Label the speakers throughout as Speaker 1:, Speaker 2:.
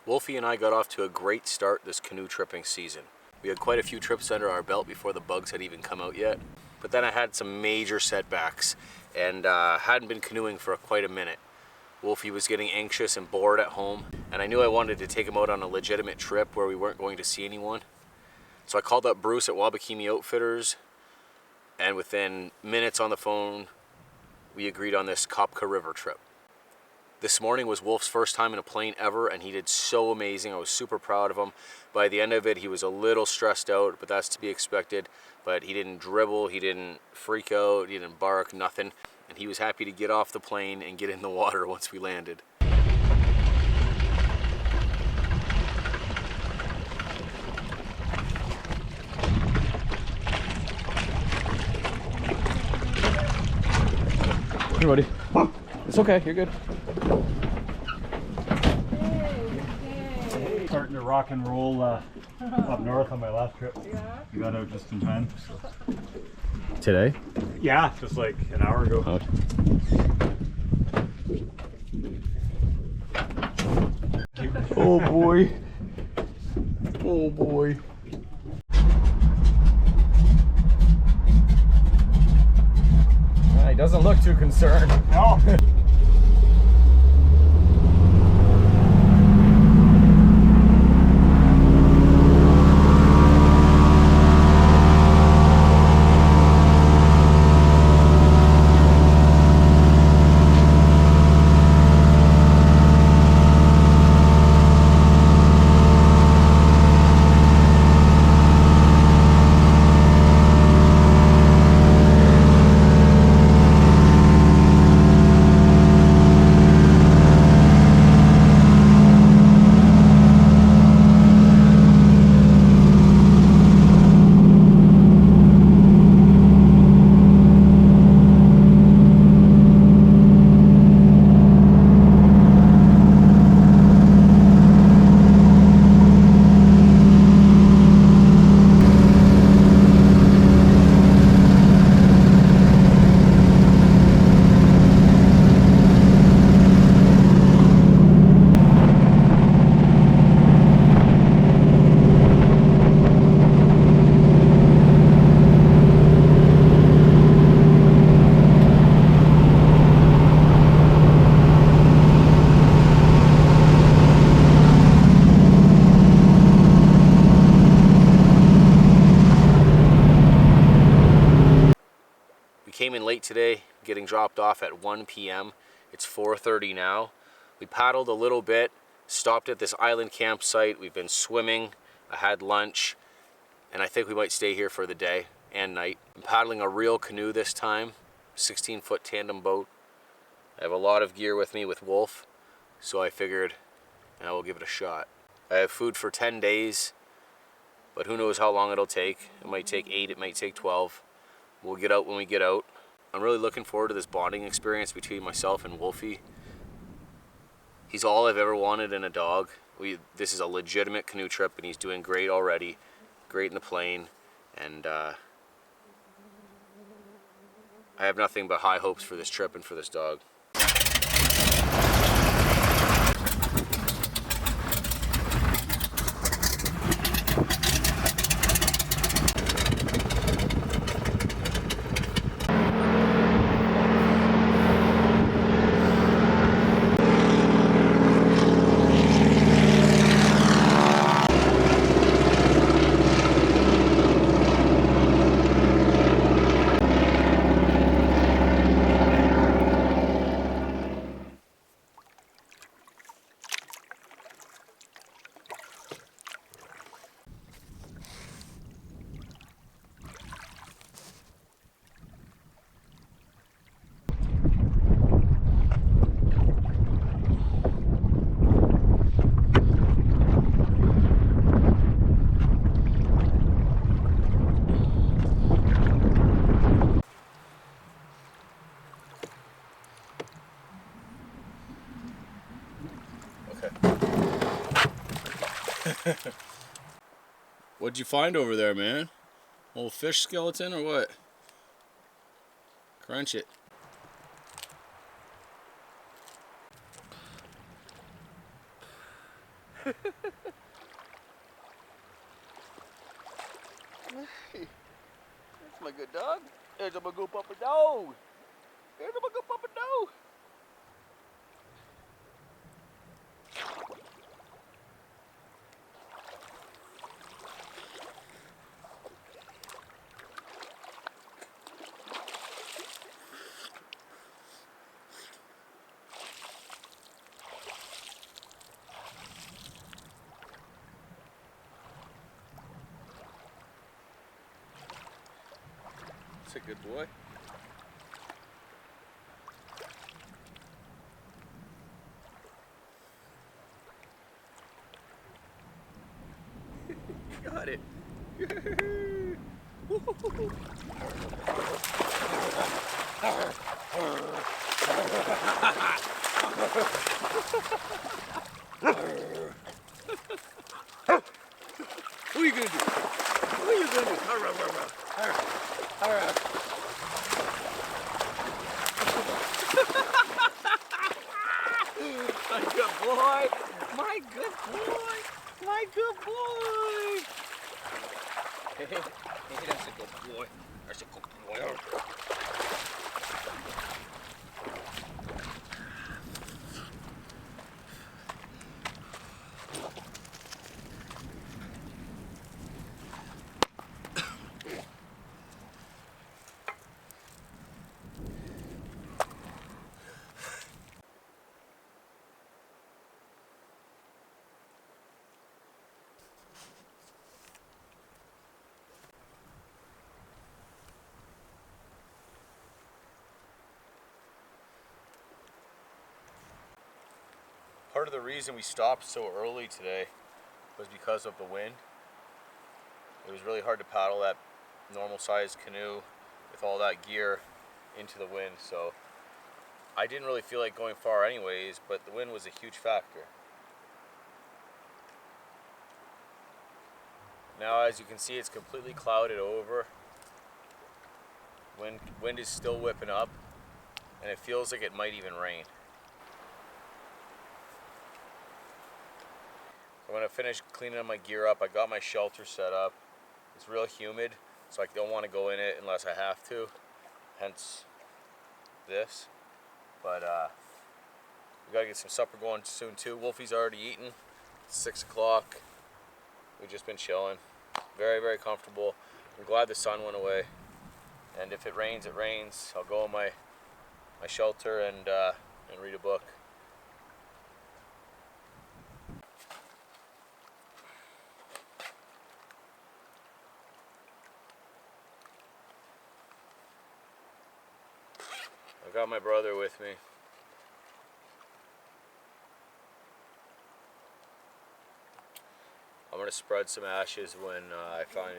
Speaker 1: Wolfie and I got off to a great start this canoe tripping season. We had quite a few trips under our belt before the bugs had even come out yet. But then I had some major setbacks and hadn't been canoeing for quite a minute. Wolfie was getting anxious and bored at home, and I knew I wanted to take him out on a legitimate trip where we weren't going to see anyone. So I called up Bruce at Wabakimi Outfitters, and within minutes on the phone, we agreed on this Kopka River trip. This morning was Wolf's first time in a plane ever, and he did so amazing. I was super proud of him. By the end of it, he was a little stressed out, but that's to be expected. But he didn't dribble, he didn't freak out, he didn't bark, nothing. And he was happy to get off the plane and get in the water once we landed. Hey, buddy. It's okay, you're good.
Speaker 2: Starting to rock and roll up north on my last trip. Yeah. We got out just in time. So.
Speaker 1: Today?
Speaker 2: Yeah, just like an hour ago.
Speaker 1: Oh. Oh boy. Oh boy. He doesn't look too concerned.
Speaker 2: No.
Speaker 1: Came in late today, getting dropped off at 1 p.m. It's 4:30 now. We paddled a little bit, stopped at this island campsite. We've been swimming, I had lunch, and I think we might stay here for the day and night. I'm paddling a real canoe this time, 16-foot tandem boat. I have a lot of gear with me with Wolf, so I figured I will give it a shot. I have food for 10 days, but who knows how long it'll take. It might take 8, it might take 12. We'll get out when we get out. I'm really looking forward to this bonding experience between myself and Wolfie. He's all I've ever wanted in a dog. This is a legitimate canoe trip, and he's doing great already. Great in the plane, and I have nothing but high hopes for this trip and for this dog. What'd you find over there, man? Old fish skeleton or what? Crunch it. That's my good dog. There's a good papa dog. There's a good papa dog. That's a good boy. Got it. What are you gonna do? What are you gonna do? My good boy! My good boy! My good boy! Hey, that's a good boy. That's a good boy. Part of the reason we stopped so early today was because of the wind. It was really hard to paddle that normal sized canoe with all that gear into the wind, so I didn't really feel like going far anyways, but the wind was a huge factor. Now as you can see, it's completely clouded over. Wind is still whipping up, and it feels like it might even rain. I'm gonna finish cleaning my gear up. I got my shelter set up. It's real humid, so I don't want to go in it unless I have to, hence this. But we gotta get some supper going soon too. Wolfie's already eaten. It's 6 o'clock. We've just been chilling. Very, very comfortable. I'm glad the sun went away. And if it rains, it rains. I'll go in my shelter and read a book. I got my brother with me. I'm going to spread some ashes when I find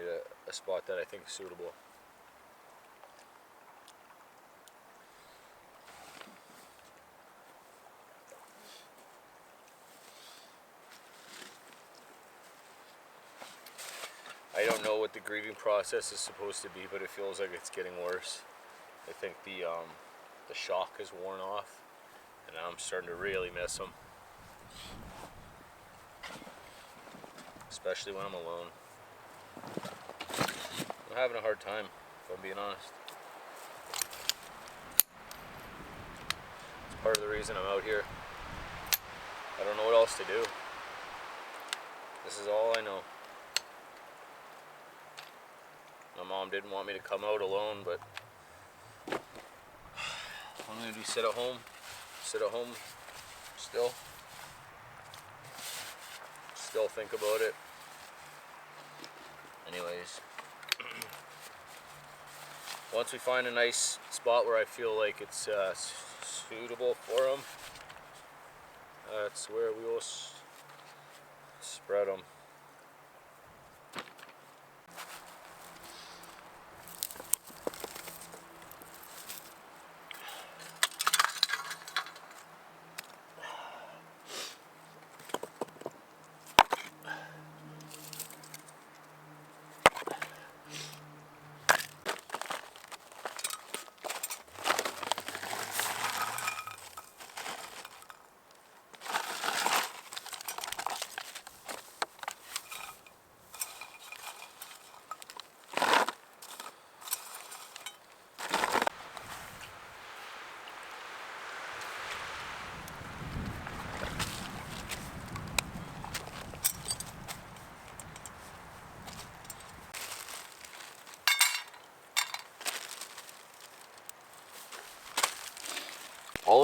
Speaker 1: a spot that I think is suitable. I don't know what the grieving process is supposed to be, but it feels like it's getting worse. I think the shock has worn off, and I'm starting to really miss him. Especially when I'm alone. I'm having a hard time, if I'm being honest. It's part of the reason I'm out here. I don't know what else to do. This is all I know. My mom didn't want me to come out alone, but I'm gonna do sit at home still think about it. Anyways, once we find a nice spot where I feel like it's suitable for them, that's where we will spread them.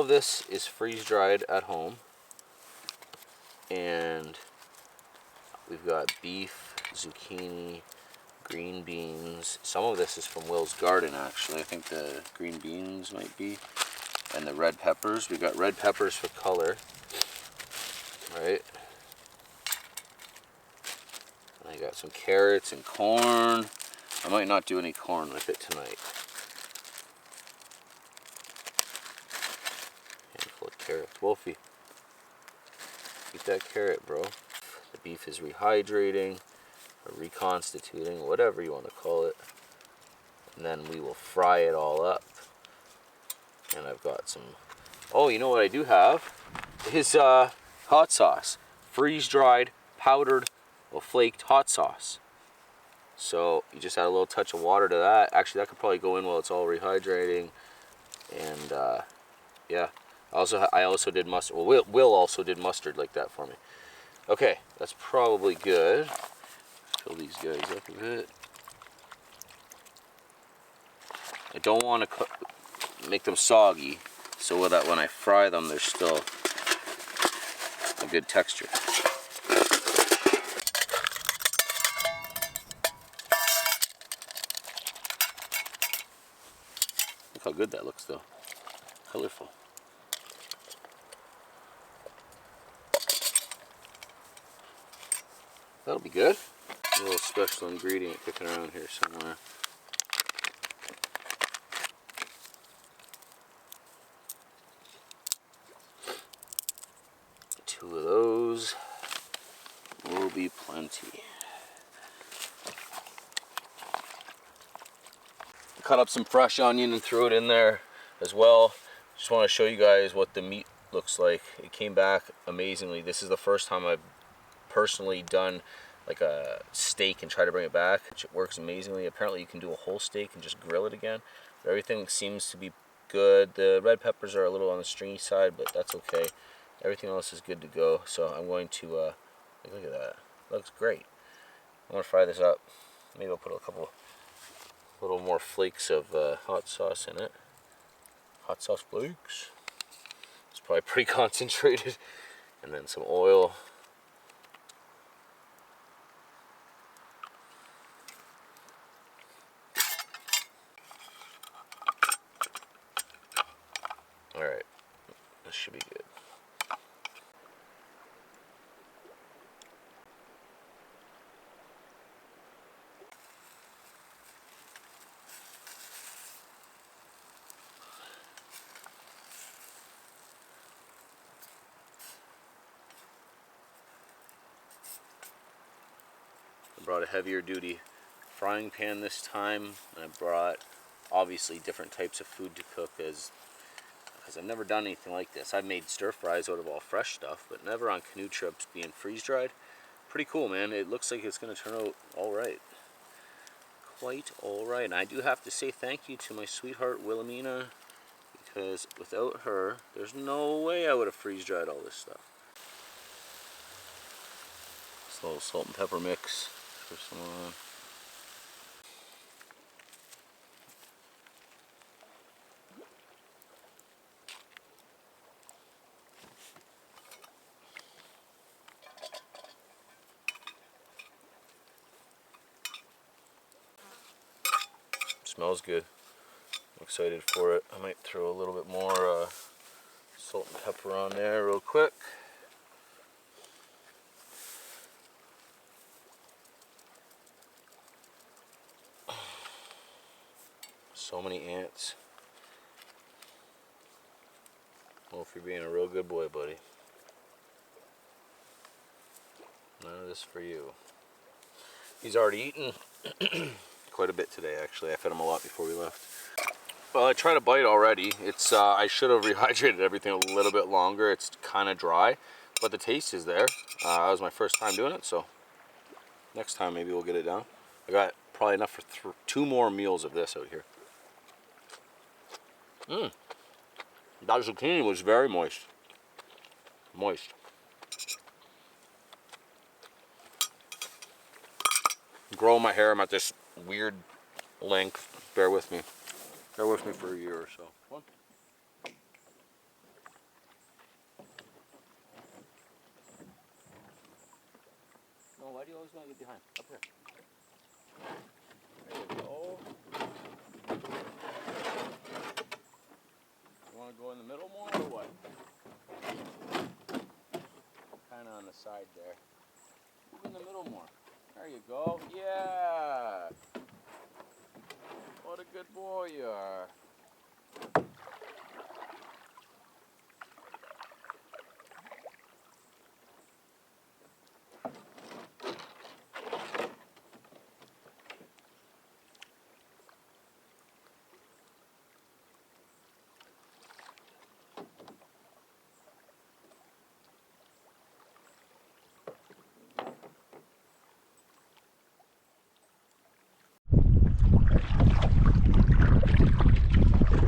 Speaker 1: of this is freeze dried at home. And we've got beef, zucchini, green beans. Some of this is from Will's garden, actually. I think the green beans might be. And the red peppers. We've got red peppers for color. Right? And I got some carrots and corn. I might not do any corn with it tonight. Handful of carrots. Wolfie, eat that carrot, bro. The beef is rehydrating, or reconstituting, whatever you want to call it. And then we will fry it all up. And I've got some, oh, you know what I do have? Is hot sauce. Freeze-dried, powdered, well, flaked hot sauce. So you just add a little touch of water to that. Actually, that could probably go in while it's all rehydrating. And yeah, I also did mustard. Well, Will also did mustard like that for me. Okay, that's probably good. Fill these guys up a bit. I don't want to make them soggy, so that when I fry them, there's still a good texture. Look how good that looks, though. Colorful. That'll be good. A little special ingredient kicking around here somewhere. Two of those will be plenty. Cut up some fresh onion and threw it in there as well. Just want to show you guys what the meat looks like. It came back amazingly. This is the first time I've personally done like a steak and try to bring it back. It works amazingly. Apparently you can do a whole steak and just grill it again. But everything seems to be good. The red peppers are a little on the stringy side, but that's okay. Everything else is good to go. So I'm going to look at that. Looks great. I'm gonna fry this up. Maybe I'll put a couple little more flakes of hot sauce in it. Hot sauce flakes. It's probably pretty concentrated. And then some oil. Alright, this should be good. I brought a heavier duty frying pan this time, and I brought obviously different types of food to cook because I've never done anything like this. I've made stir fries out of all fresh stuff, but never on canoe trips being freeze dried. Pretty cool, man. It looks like it's going to turn out all right. Quite all right. And I do have to say thank you to my sweetheart Wilhelmina, because without her, there's no way I would have freeze dried all this stuff. This little salt and pepper mix for some Smells good. I'm excited for it. I might throw a little bit more salt and pepper on there real quick. So many ants. Well, if you're being a real good boy, buddy. None of this for you. He's already eaten quite a bit today, actually. I fed him a lot before we left. Well, I tried a bite already. It's I should have rehydrated everything a little bit longer. It's kind of dry, but the taste is there. That was my first time doing it, so next time maybe we'll get it down. I got probably enough for 2 more meals of this out here. That zucchini was very moist. Moist. Grow my hair. I'm at this weird length. Bear with me. Bear with me for a year or so. Come on. do you always want to get behind? Up here. There you go. You want to go in the middle more or what? Kind of on the side there. Move in the middle more. There you go. Yeah. What a good boy you are.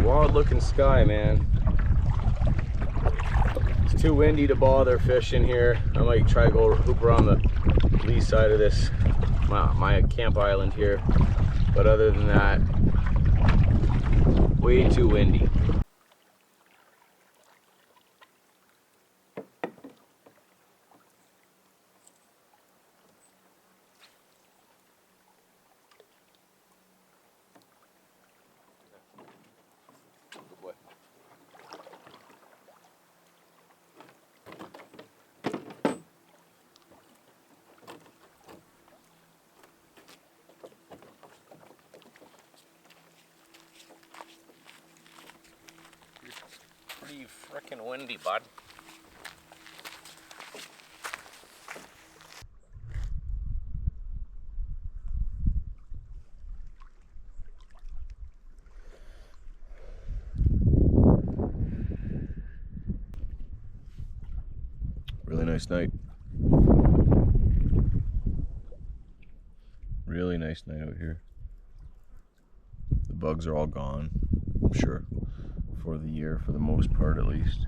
Speaker 1: Wild looking sky, man. It's too windy to bother fishing here. I might try to go hoop around the lee side of this, my camp island here. But other than that, way too windy. Good boy. Pretty frickin' windy, bud. Really nice night. Really nice night out here. The bugs are all gone, I'm sure, for the year, for the most part at least.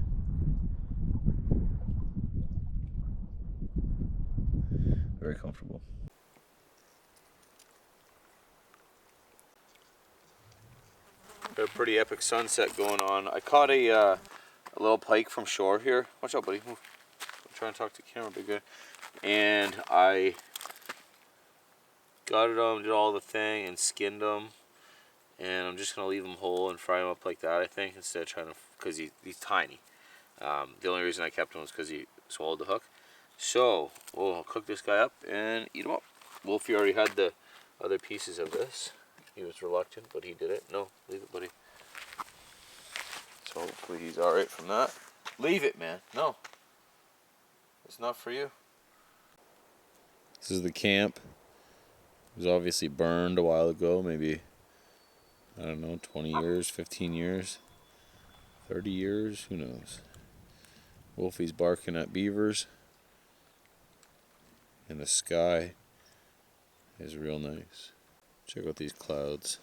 Speaker 1: Very comfortable. Got a pretty epic sunset going on. I caught a little pike from shore here. Watch out, buddy. Move. I'm trying to talk to the camera, be good. And I got it on, did all the thing, and skinned him. And I'm just gonna leave him whole and fry him up like that, I think, instead of trying to, because he's tiny. The only reason I kept him was because he swallowed the hook. So we'll cook this guy up and eat him up. Wolfie already had the other pieces of this. He was reluctant, but he did it. No, leave it, buddy. So hopefully he's alright from that. Leave it, man. No. It's not for you. This is the camp. It was obviously burned a while ago, maybe, I don't know, 20 years, 15 years, 30 years, who knows. Wolfie's barking at beavers. And the sky is real nice. Check out these clouds.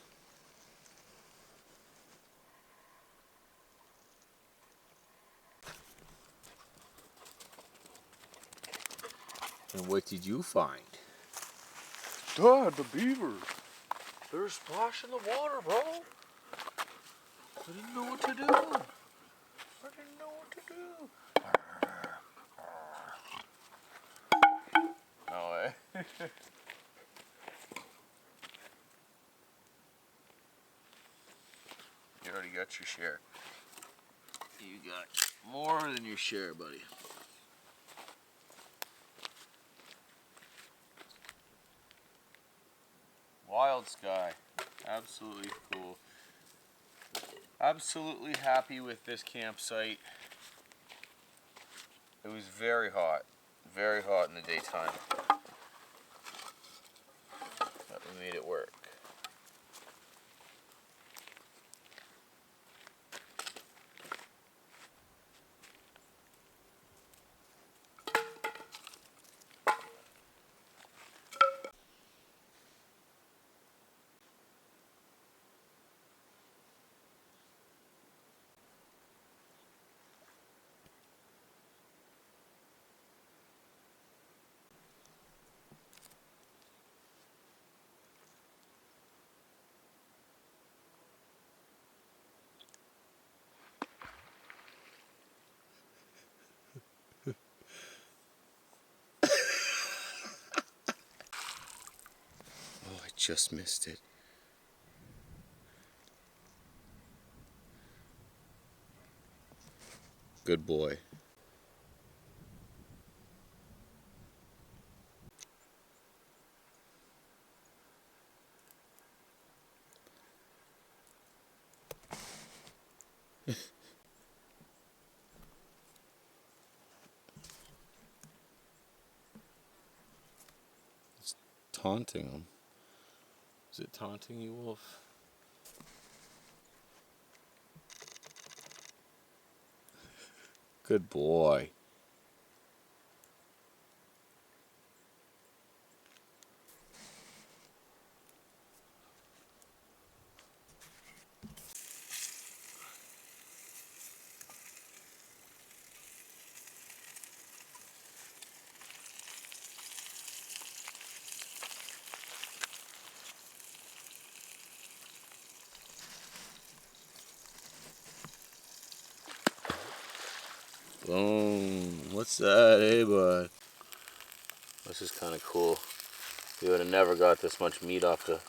Speaker 1: And what did you find? Dad, the beavers. They're splashing the water, bro. I didn't know what to do. I didn't know what to do. No way. You already got your share. You got more than your share, buddy. Wild sky. Absolutely cool. Absolutely happy with this campsite. It was very hot in the daytime. But we made it work. just missed it. Good boy. It's taunting him. Is it taunting you, Wolf? Good boy. Boom. What's that, hey bud? This is kind of cool. You would have never got this much meat off the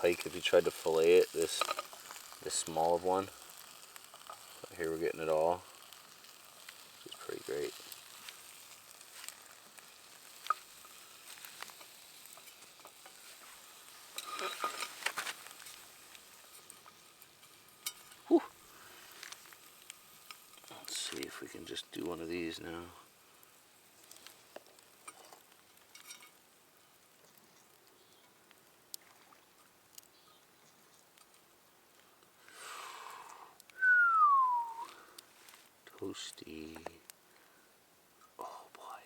Speaker 1: pike if you tried to fillet it, this small of one. But here we're getting it all. It's pretty great. Whew. Let's see if we can just do one of these now. Toasty. Oh boy.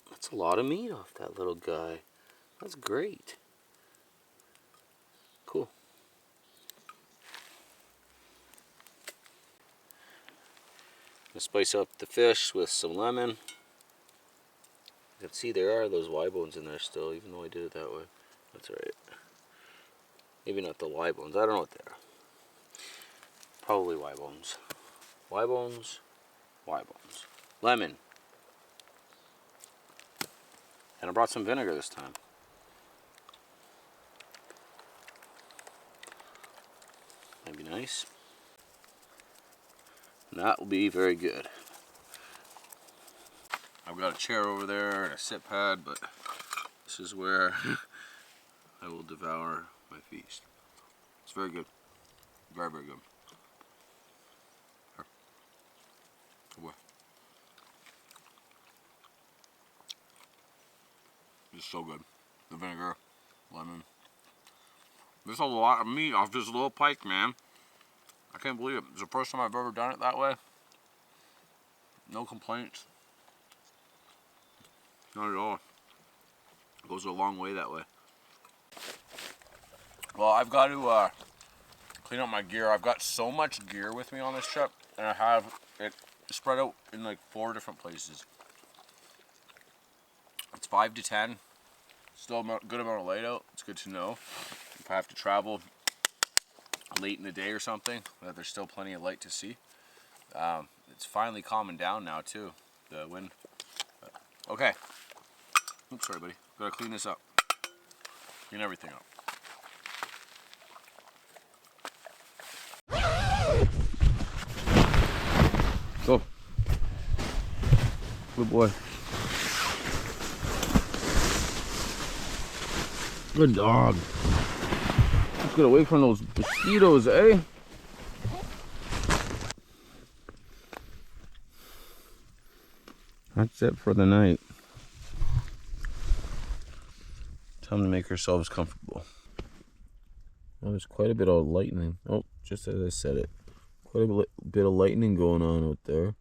Speaker 1: That's a lot of meat off that little guy. That's great. Cool. Gonna spice up the fish with some lemon. You can see there are those Y bones in there still, even though I did it that way. That's alright. Maybe not the Y bones. I don't know what they are. Probably Y bones. Y bones. Y bones. Lemon. And I brought some vinegar this time. That'd be nice. And that will be very good. I've got a chair over there and a sit pad, but this is where I will devour my feast. It's very good. Very, very good. Here. Good boy. It's so good. The vinegar, lemon. There's a lot of meat off this little pike, man. I can't believe it. It's the first time I've ever done it that way. No complaints. Not at all. It goes a long way that way. Well, I've got to clean up my gear. I've got so much gear with me on this trip, and I have it spread out in like 4 different places. It's 5 to 10. Still a good amount of light out. It's good to know if I have to travel late in the day or something, that there's still plenty of light to see. It's finally calming down now too, the wind. Okay. Oops, sorry buddy. Gotta clean this up. Clean everything up. Go. Good boy. Good dog. Let's get away from those mosquitoes, eh? That's it for the night. Time to make ourselves comfortable. Oh, there's quite a bit of lightning. Oh, just as I said it. Quite a bit of lightning going on out there.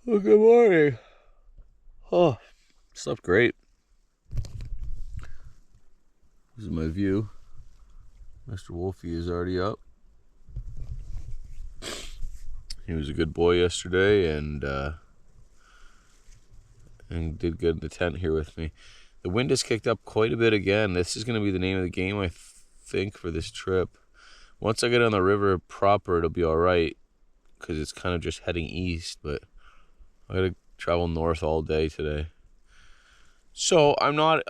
Speaker 1: Oh, good morning. Oh, slept great. This is my view. Mr. Wolfie is already up. He was a good boy yesterday and did good in the tent here with me. The wind has kicked up quite a bit again. This is going to be the name of the game, I think, for this trip. Once I get on the river proper, it'll be all right because it's kind of just heading east. But I gotta travel north all day today. So I'm not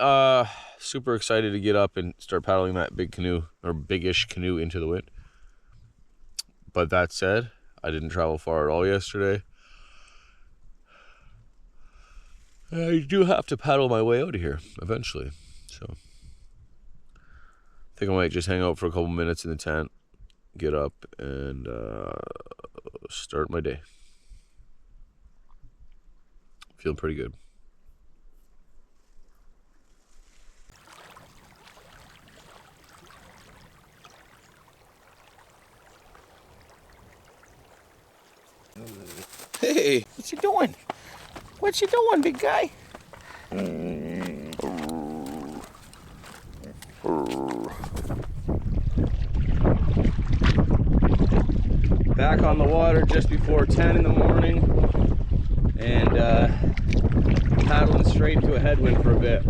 Speaker 1: super excited to get up and start paddling that big canoe, or big-ish canoe, into the wind. But that said, I didn't travel far at all yesterday. I do have to paddle my way out of here eventually. So I think I might just hang out for a couple minutes in the tent, get up, and start my day. Feeling pretty good. Hey, what you doing? What you doing, big guy? Back on the water just before 10 in the morning, and paddling straight into a headwind for a bit.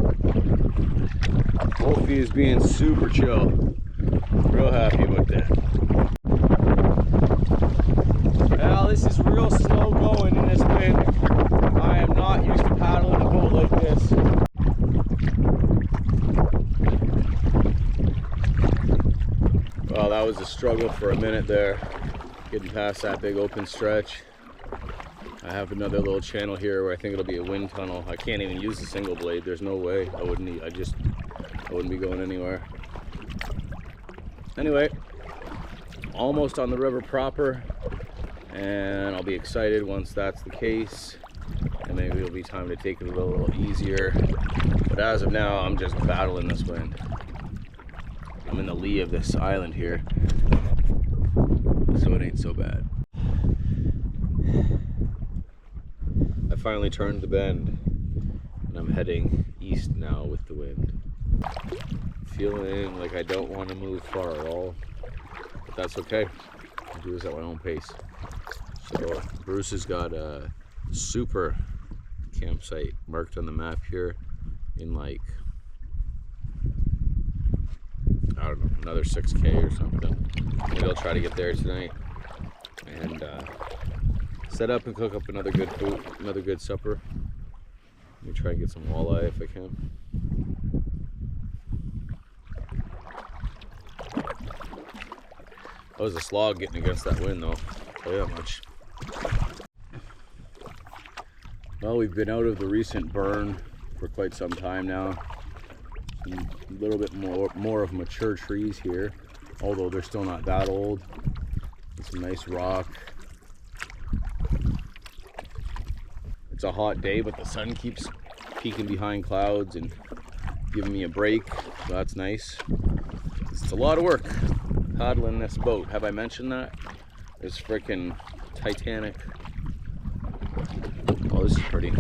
Speaker 1: Wolfie is being super chill. Real happy about that. Well, this is real slow going in this wind. I am not used to paddling a boat like this. Well, that was a struggle for a minute there, getting past that big open stretch. I have another little channel here where I think it'll be a wind tunnel. I can't even use the single blade. There's no way. I wouldn't be going anywhere. Anyway, almost on the river proper, and I'll be excited once that's the case, and maybe it'll be time to take it a little easier. But as of now, I'm just battling this wind. I'm in the lee of this island here, so it ain't so bad. I finally turned the bend, and I'm heading east now with the wind. Feeling like I don't want to move far at all, but that's okay. I'll do this at my own pace. So Bruce has got a super campsite marked on the map here in, like, I don't know, another 6K or something. Maybe I'll try to get there tonight and set up and cook up another good food, another good supper. Let me try and get some walleye if I can. That was a slog getting against that wind, though. I'll tell you that much. Well, we've been out of the recent burn for quite some time now. A little bit more of mature trees here, although they're still not that old. It's a nice rock. It's a hot day, but the sun keeps peeking behind clouds and giving me a break, so that's nice. It's a lot of work paddling this boat. Have I mentioned that? It's freaking Titanic. Oh, this is pretty.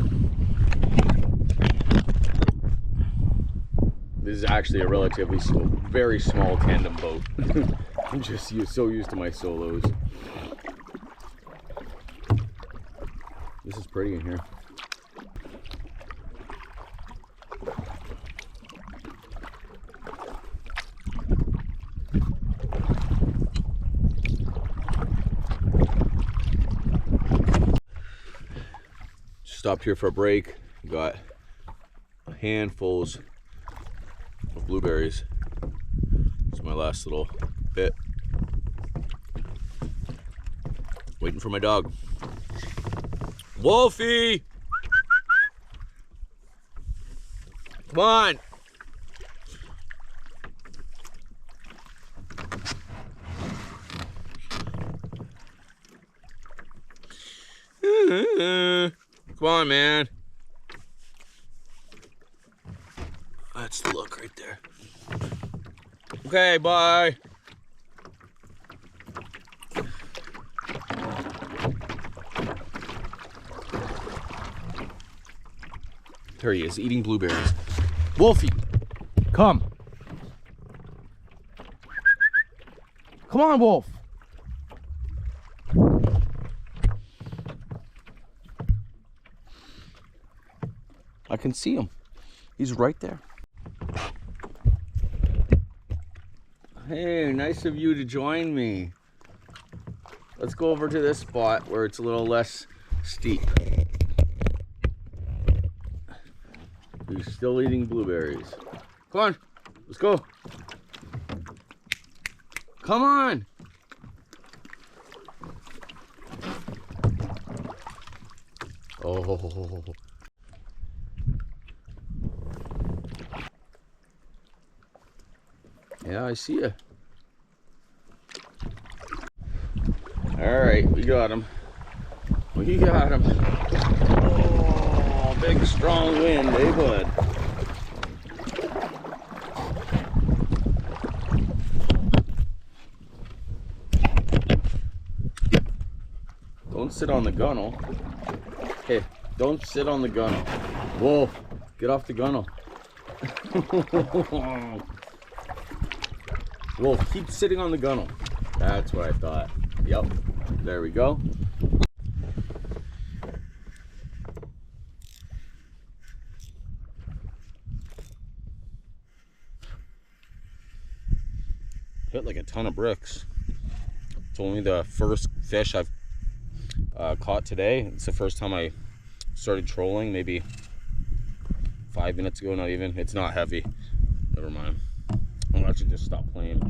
Speaker 1: This is actually a relatively very small tandem boat. I'm just so used to my solos. This is pretty in here. Stopped here for a break. Got handfuls of blueberries. It's my last little bit. Waiting for my dog. Wolfie! Come on! Come on, man. That's the look right there. Okay, bye. There he is, eating blueberries. Wolfie, come. Come on, Wolf. I can see him. He's right there. Hey, nice of you to join me. Let's go over to this spot where it's a little less steep. He's still eating blueberries. Come on, let's go. Come on. Oh. Yeah, I see you. All right, we got him. We got him. Oh, big strong wind, eh, bud? Don't sit on the gunnel. Hey, don't sit on the gunnel. Whoa, get off the gunnel. Whoa, keep sitting on the gunnel. That's what I thought. Yep, there we go. Hit like a ton of bricks. It's only the first fish I've caught today. It's the first time I started trolling, maybe 5 minutes ago, not even. It's not heavy. Never mind. I'll actually just stop playing.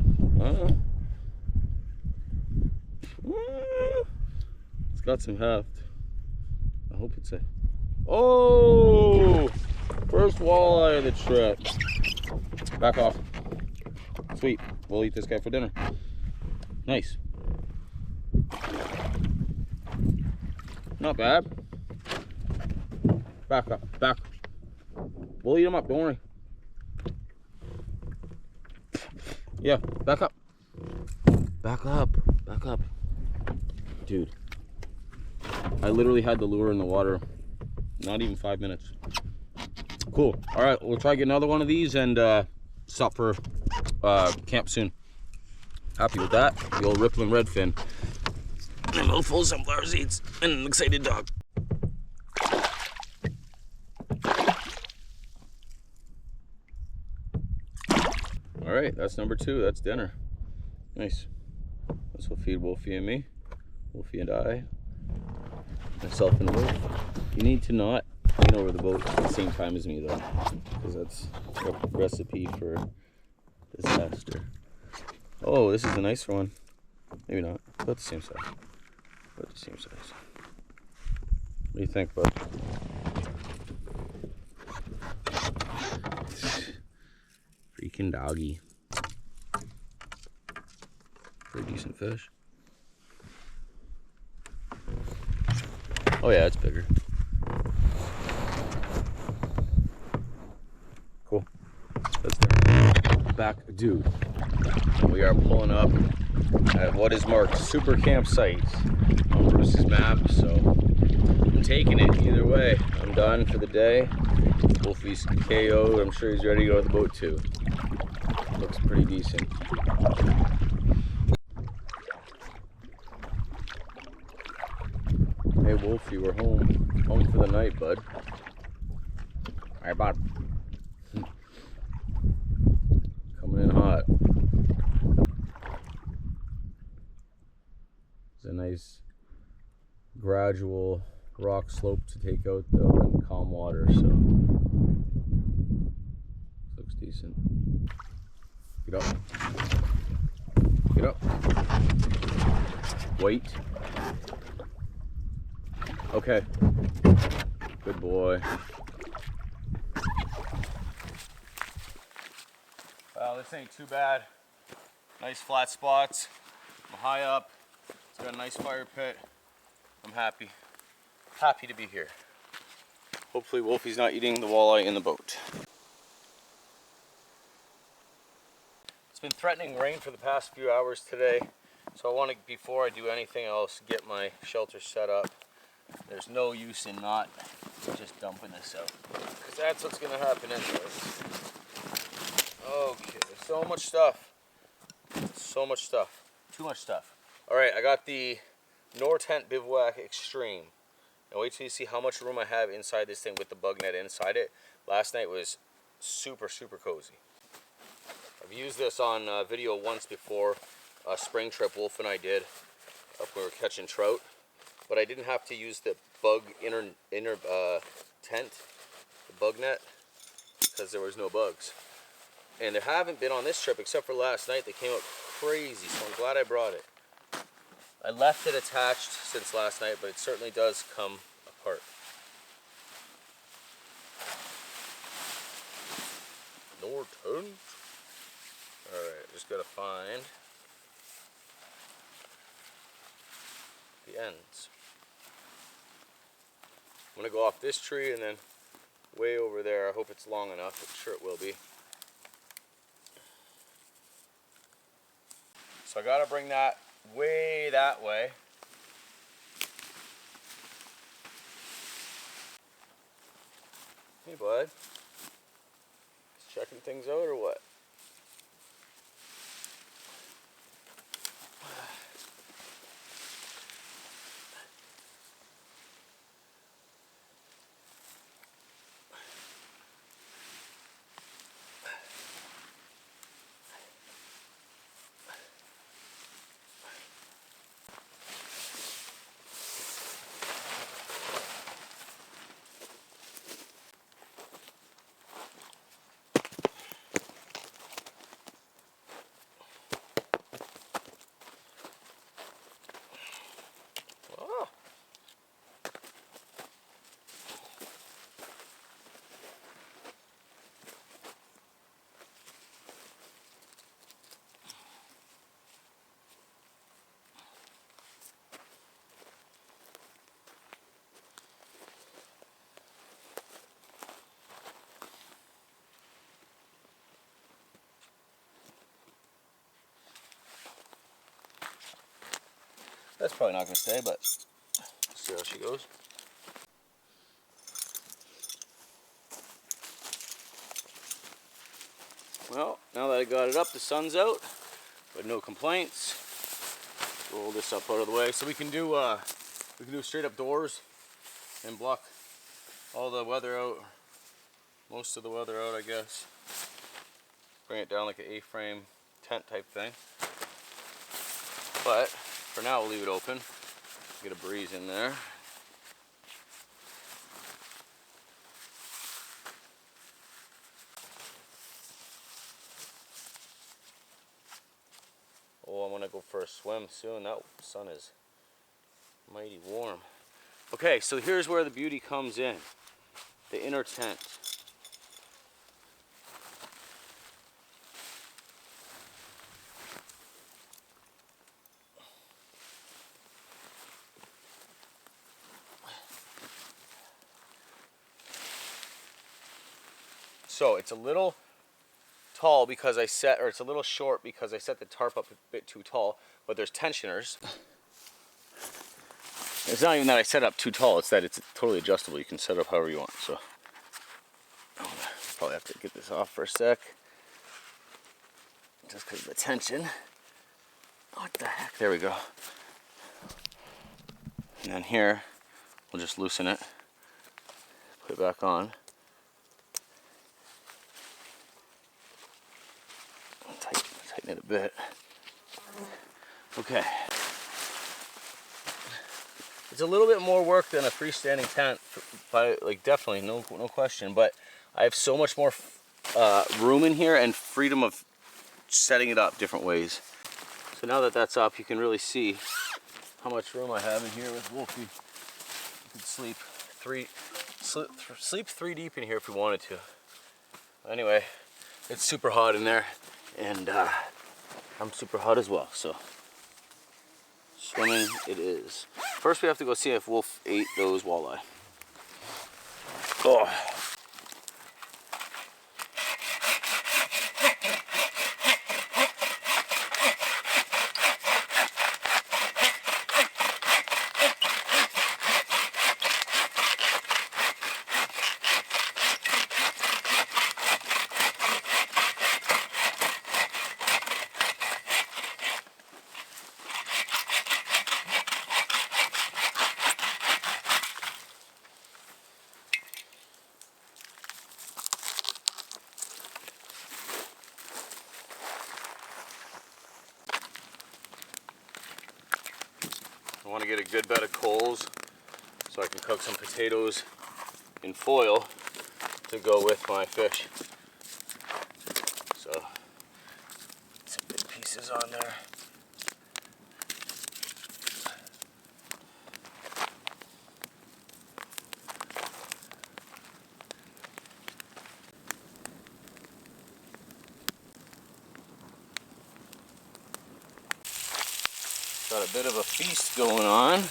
Speaker 1: It's got some heft. I hope it's a... Oh! First walleye of the trip. Back off. Sweet. We'll eat this guy for dinner. Nice. Not bad. Back up. Back. We'll eat him up. Don't worry. Yeah. Back up. Back up. Back up. Dude. I literally had the lure in the water not even 5 minutes. Cool. All right. We'll try to get another one of these and stop for camp soon. Happy with that. The old rippling redfin. And a little full of sunflower seeds. And an excited dog. All right, that's number 2. That's dinner. Nice. This will feed Wolfie and me. Wolfie and I. Myself and Wolf. You need to not clean over the boat at the same time as me, though. Because that's a recipe for disaster. Oh, this is a nicer one. Maybe not. About the same size. About the same size. What do you think, bud? Freaking doggy. Pretty decent fish. Oh yeah, it's bigger. Cool. That's there. Back, dude. We are pulling up at what is marked super campsite on Bruce's map, so I'm taking it either way. I'm done for the day. Wolfie's KO'd. I'm sure he's ready to go to the boat too. Looks pretty decent. Hey Wolfie, we're home. Home for the night, bud. Alright, bud. Coming in hot. It's a nice gradual rock slope to take out though, and calm water, so looks decent. Get up. Get up. Wait. Okay. Good boy. Well, this ain't too bad. Nice flat spots. I'm high up. It's got a nice fire pit. I'm happy. Happy to be here. Hopefully Wolfie's not eating the walleye in the boat. It's been threatening rain for the past few hours today, so I want to, before I do anything else, get my shelter set up. There's no use in not just dumping this out, because that's what's going to happen anyways. Okay, so much stuff. So much stuff. Too much stuff. Alright, I got the Nortent Bivouac Extreme. Now wait till you see how much room I have inside this thing with the bug net inside it. Last night was super, super cozy. I've used this on video once before, a spring trip Wolf and I did, up when we were catching trout. But I didn't have to use the bug inner tent, the bug net. because there was no bugs. And there haven't been on this trip except for last night. They came out crazy, so I'm glad I brought it. I left it attached since last night, but it certainly does come apart. Norton. Alright, just gotta find the ends. I'm gonna go off this tree and then way over there. I hope it's long enough. I'm sure it will be. So I gotta bring that way that way. Hey bud. Just checking things out or what? That's probably not going to stay, but let's see how she goes. Well, now that I got it up, the sun's out, but no complaints. Roll this up out of the way so we can do straight up doors and block all the weather out, most of the weather out, I guess. Bring it down like an A-frame tent type thing. But for now, we'll leave it open. Get a breeze in there. Oh, I'm gonna go for a swim soon. That sun is mighty warm. Okay, so here's where the beauty comes in. The inner tent. So it's a little tall because I set, or it's a little short because I set the tarp up a bit too tall, but there's tensioners. It's not even that I set it up too tall, it's that it's totally adjustable. You can set it up however you want. So I'll probably have to get this off for a sec, just because of the tension. What the heck? There we go. And then here, we'll just loosen it, put it back on. Tighten it a bit. Okay. It's a little bit more work than a freestanding tent, like definitely, no question. But I have so much more room in here and freedom of setting it up different ways. So now that that's up, you can really see how much room I have in here with Wolfie. You could sleep three deep in here if we wanted to. Anyway, it's super hot in there, and I'm super hot as well. So swimming it is. First we have to go see if Wolf ate those walleye. Oh. I want to get a good bed of coals so I can cook some potatoes in foil to go with my fish. So some big pieces on there. Got a bit of a feast going on.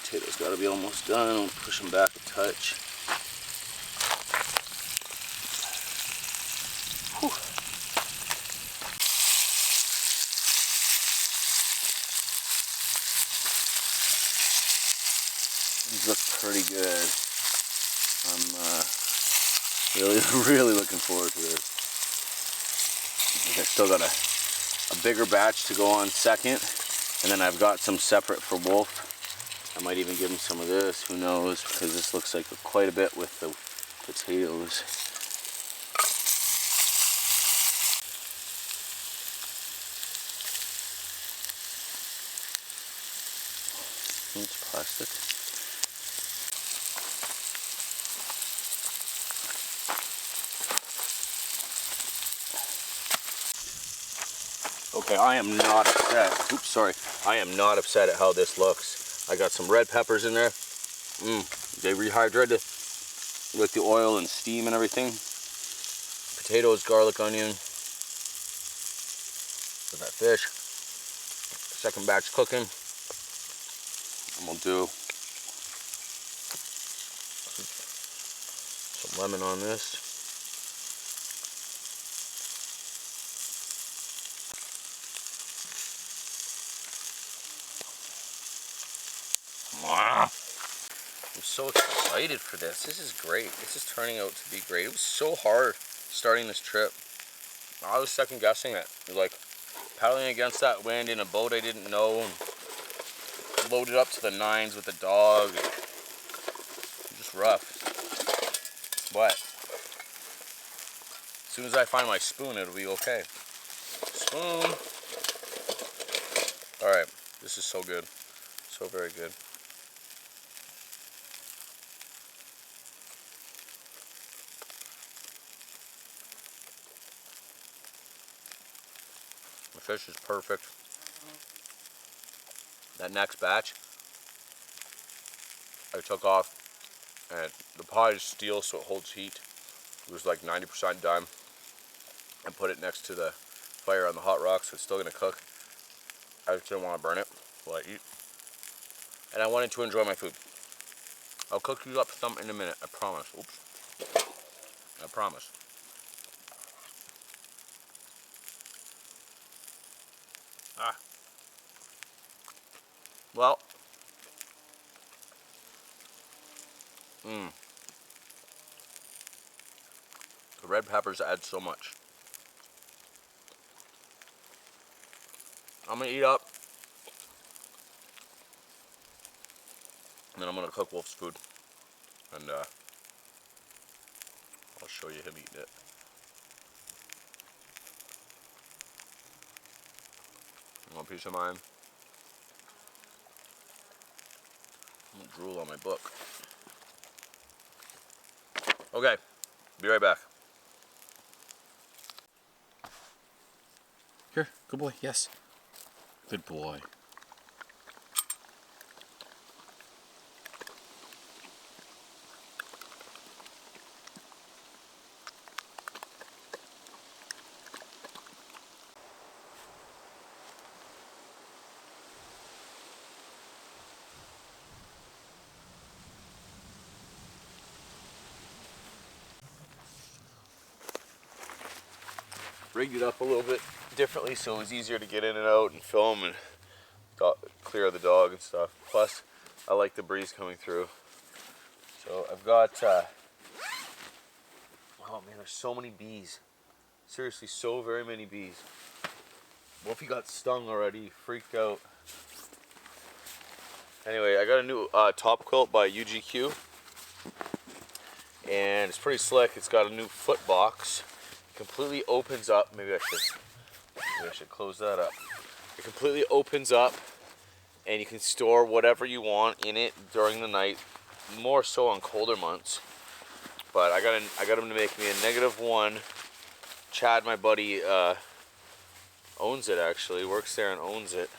Speaker 1: Potatoes got to be almost done. I'll push them back a touch. Whew. These look pretty good. I'm really looking forward to this. I still got a bigger batch to go on second, and then I've got some separate for Wolf. I might even give him some of this, who knows, because this looks like quite a bit with the potatoes. It's plastic. Okay, I am not upset. Oops, sorry. I am not upset at how this looks. I got some red peppers in there. They rehydrated with the oil and steam and everything. Potatoes, garlic, onion. With that fish. Second batch cooking. And we'll do some lemon on this. I'm so excited for this. This is great. This is turning out to be great. It was so hard starting this trip. I was second guessing it. It was like paddling against that wind in a boat I didn't know, and loaded up to the nines with the dog. Just rough. But as soon as I find my spoon, it'll be okay. Spoon. All right, this is so good. So very good. The fish is perfect. That next batch I took off, and the pot is steel so it holds heat. It was like 90% done. I put it next to the fire on the hot rock, so it's still gonna cook. I just didn't want to burn it while I eat. And I wanted to enjoy my food. I'll cook you up some in a minute, I promise. Oops. I promise. Well. The red peppers add so much. I'm gonna eat up. And then I'm gonna cook Wolf's food. And I'll show you him eating it. You want a piece of mine? I'm gonna drool on my book. Okay, be right back. Here, good boy, yes. Good boy. Rigged it up a little bit differently so it was easier to get in and out and film and clear the dog and stuff. Plus, I like the breeze coming through. So I've got, oh man, there's so many bees. Seriously, so very many bees. Wolfie got stung already, freaked out. Anyway, I got a new top quilt by UGQ. And it's pretty slick. It's got a new foot box. completely opens up. Maybe I should close that up. It completely opens up, and you can store whatever you want in it during the night. More so on colder months. But I got him to make me a -1. Chad, my buddy, owns it actually. Works there and owns it.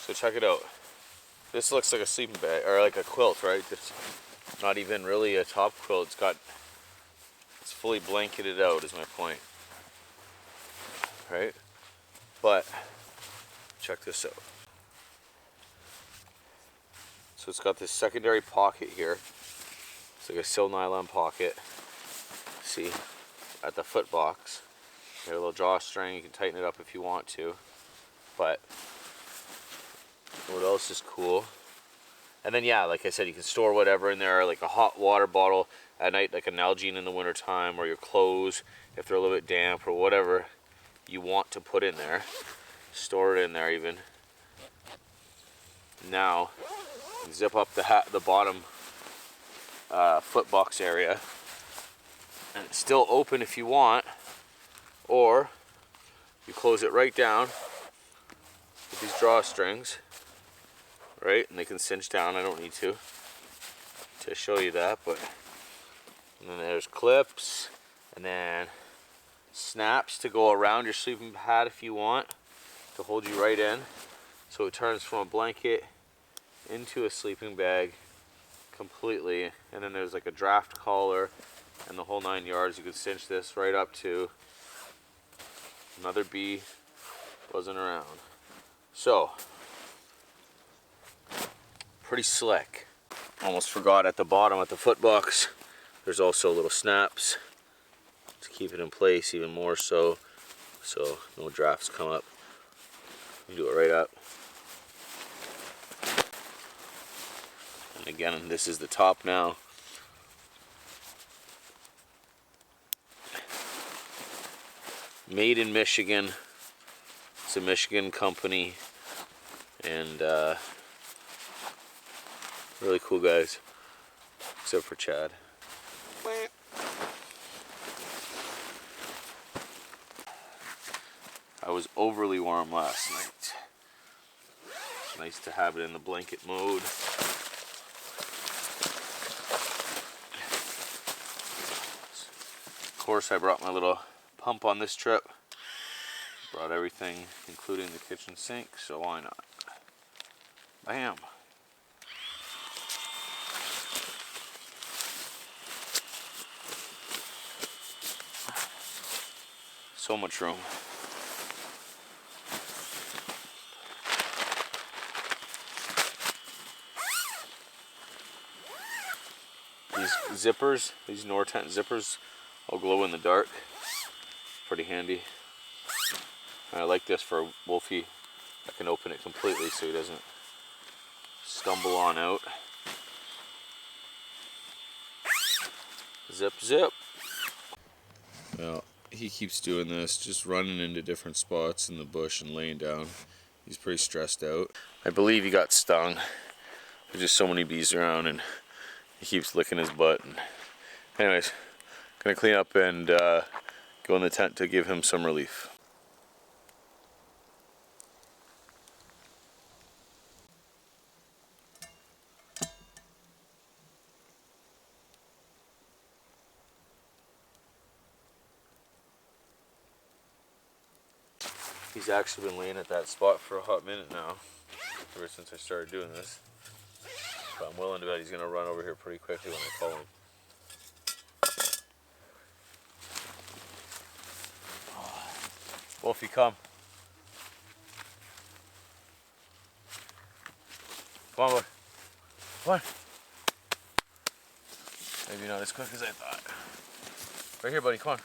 Speaker 1: So check it out. This looks like a sleeping bag or like a quilt, right? It's not even really a top quilt. It's fully blanketed out, is my point. Right? But check this out. So it's got this secondary pocket here. It's like a sil nylon pocket. See, at the foot box. You have a little drawstring. You can tighten it up if you want to. But what else is cool? And then yeah, like I said, you can store whatever in there, like a hot water bottle at night, like an Nalgene in the wintertime, or your clothes if they're a little bit damp, or whatever you want to put in there. Store it in there even. Now, you zip up the bottom foot box area, and it's still open if you want, or you close it right down with these drawstrings, right? And they can cinch down. I don't need to show you that, but and then there's clips, and then snaps to go around your sleeping pad if you want, to hold you right in, so it turns from a blanket into a sleeping bag completely. And then there's like a draft collar and the whole 9 yards. You can cinch this right up to another bee buzzing around. So pretty slick. Almost forgot, at the bottom at the foot box there's also little snaps to keep it in place even more so no drafts come up. You do it right up. And again, this is the top now. Made in Michigan. It's a Michigan company, and really cool guys, except for Chad. I was overly warm last night. It's nice to have it in the blanket mode. Of course, I brought my little pump on this trip. Brought everything, including the kitchen sink, so why not? Bam! So much room. These zippers, these Nortent zippers, all glow in the dark. Pretty handy. And I like this for Wolfie. I can open it completely so he doesn't stumble on out. Zip, zip. Well, he keeps doing this, just running into different spots in the bush and laying down. He's pretty stressed out. I believe he got stung. There's just so many bees around, and he keeps licking his butt. And anyways, gonna clean up and go in the tent to give him some relief. He's actually been laying at that spot for a hot minute now, ever since I started doing this. But I'm willing to bet he's gonna run over here pretty quickly when I call him. Wolfie, come. Come on, boy. Come on. Maybe not as quick as I thought. Right here, buddy, come on.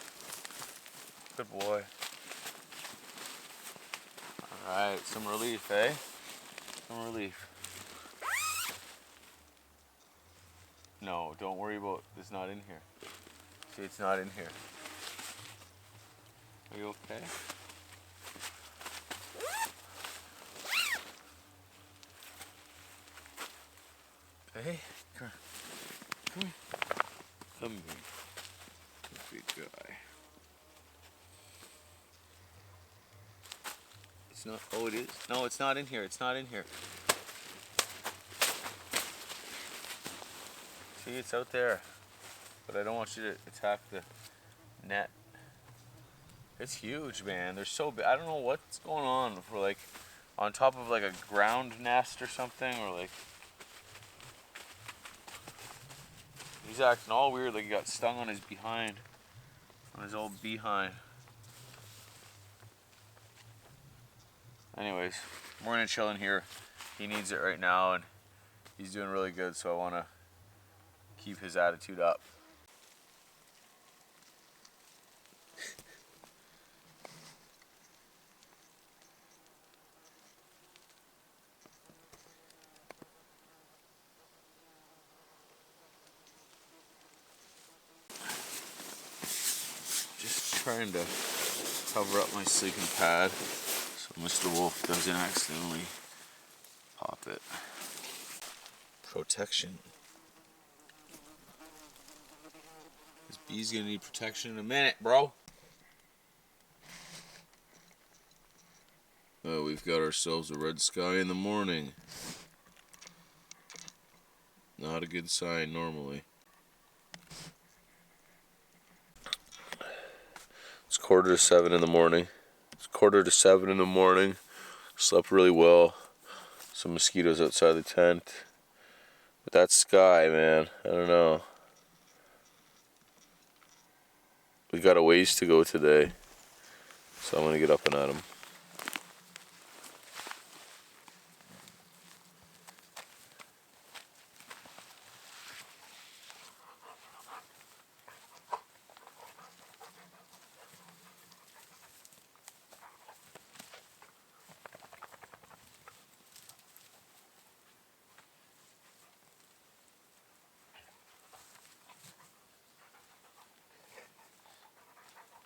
Speaker 1: Good boy. Alright, some relief, eh? Some relief. No, don't worry about it's not in here. See, it's not in here. Are you okay? Hey, come here. Come here. Come here. Good guy. It's not. Oh, it is. No, it's not in here. It's not in here. See, it's out there. But I don't want you to attack the net. It's huge, man. They're so big. I don't know what's going on. If we're like on top of like a ground nest or something, or like he's acting all weird, like he got stung on his behind, on his old behind. Anyways, we're gonna chill in here. He needs it right now, and he's doing really good. So I want to keep his attitude up. Trying to cover up my sleeping pad so Mr. Wolf doesn't accidentally pop it. Protection. This bee's gonna need protection in a minute, bro. Oh, we've got ourselves a red sky in the morning. Not a good sign normally. It's 6:45 in the morning. It's 6:45 in the morning. Slept really well. Some mosquitoes outside the tent. But that sky, man, I don't know. We got a ways to go today. So I'm gonna get up and at 'em.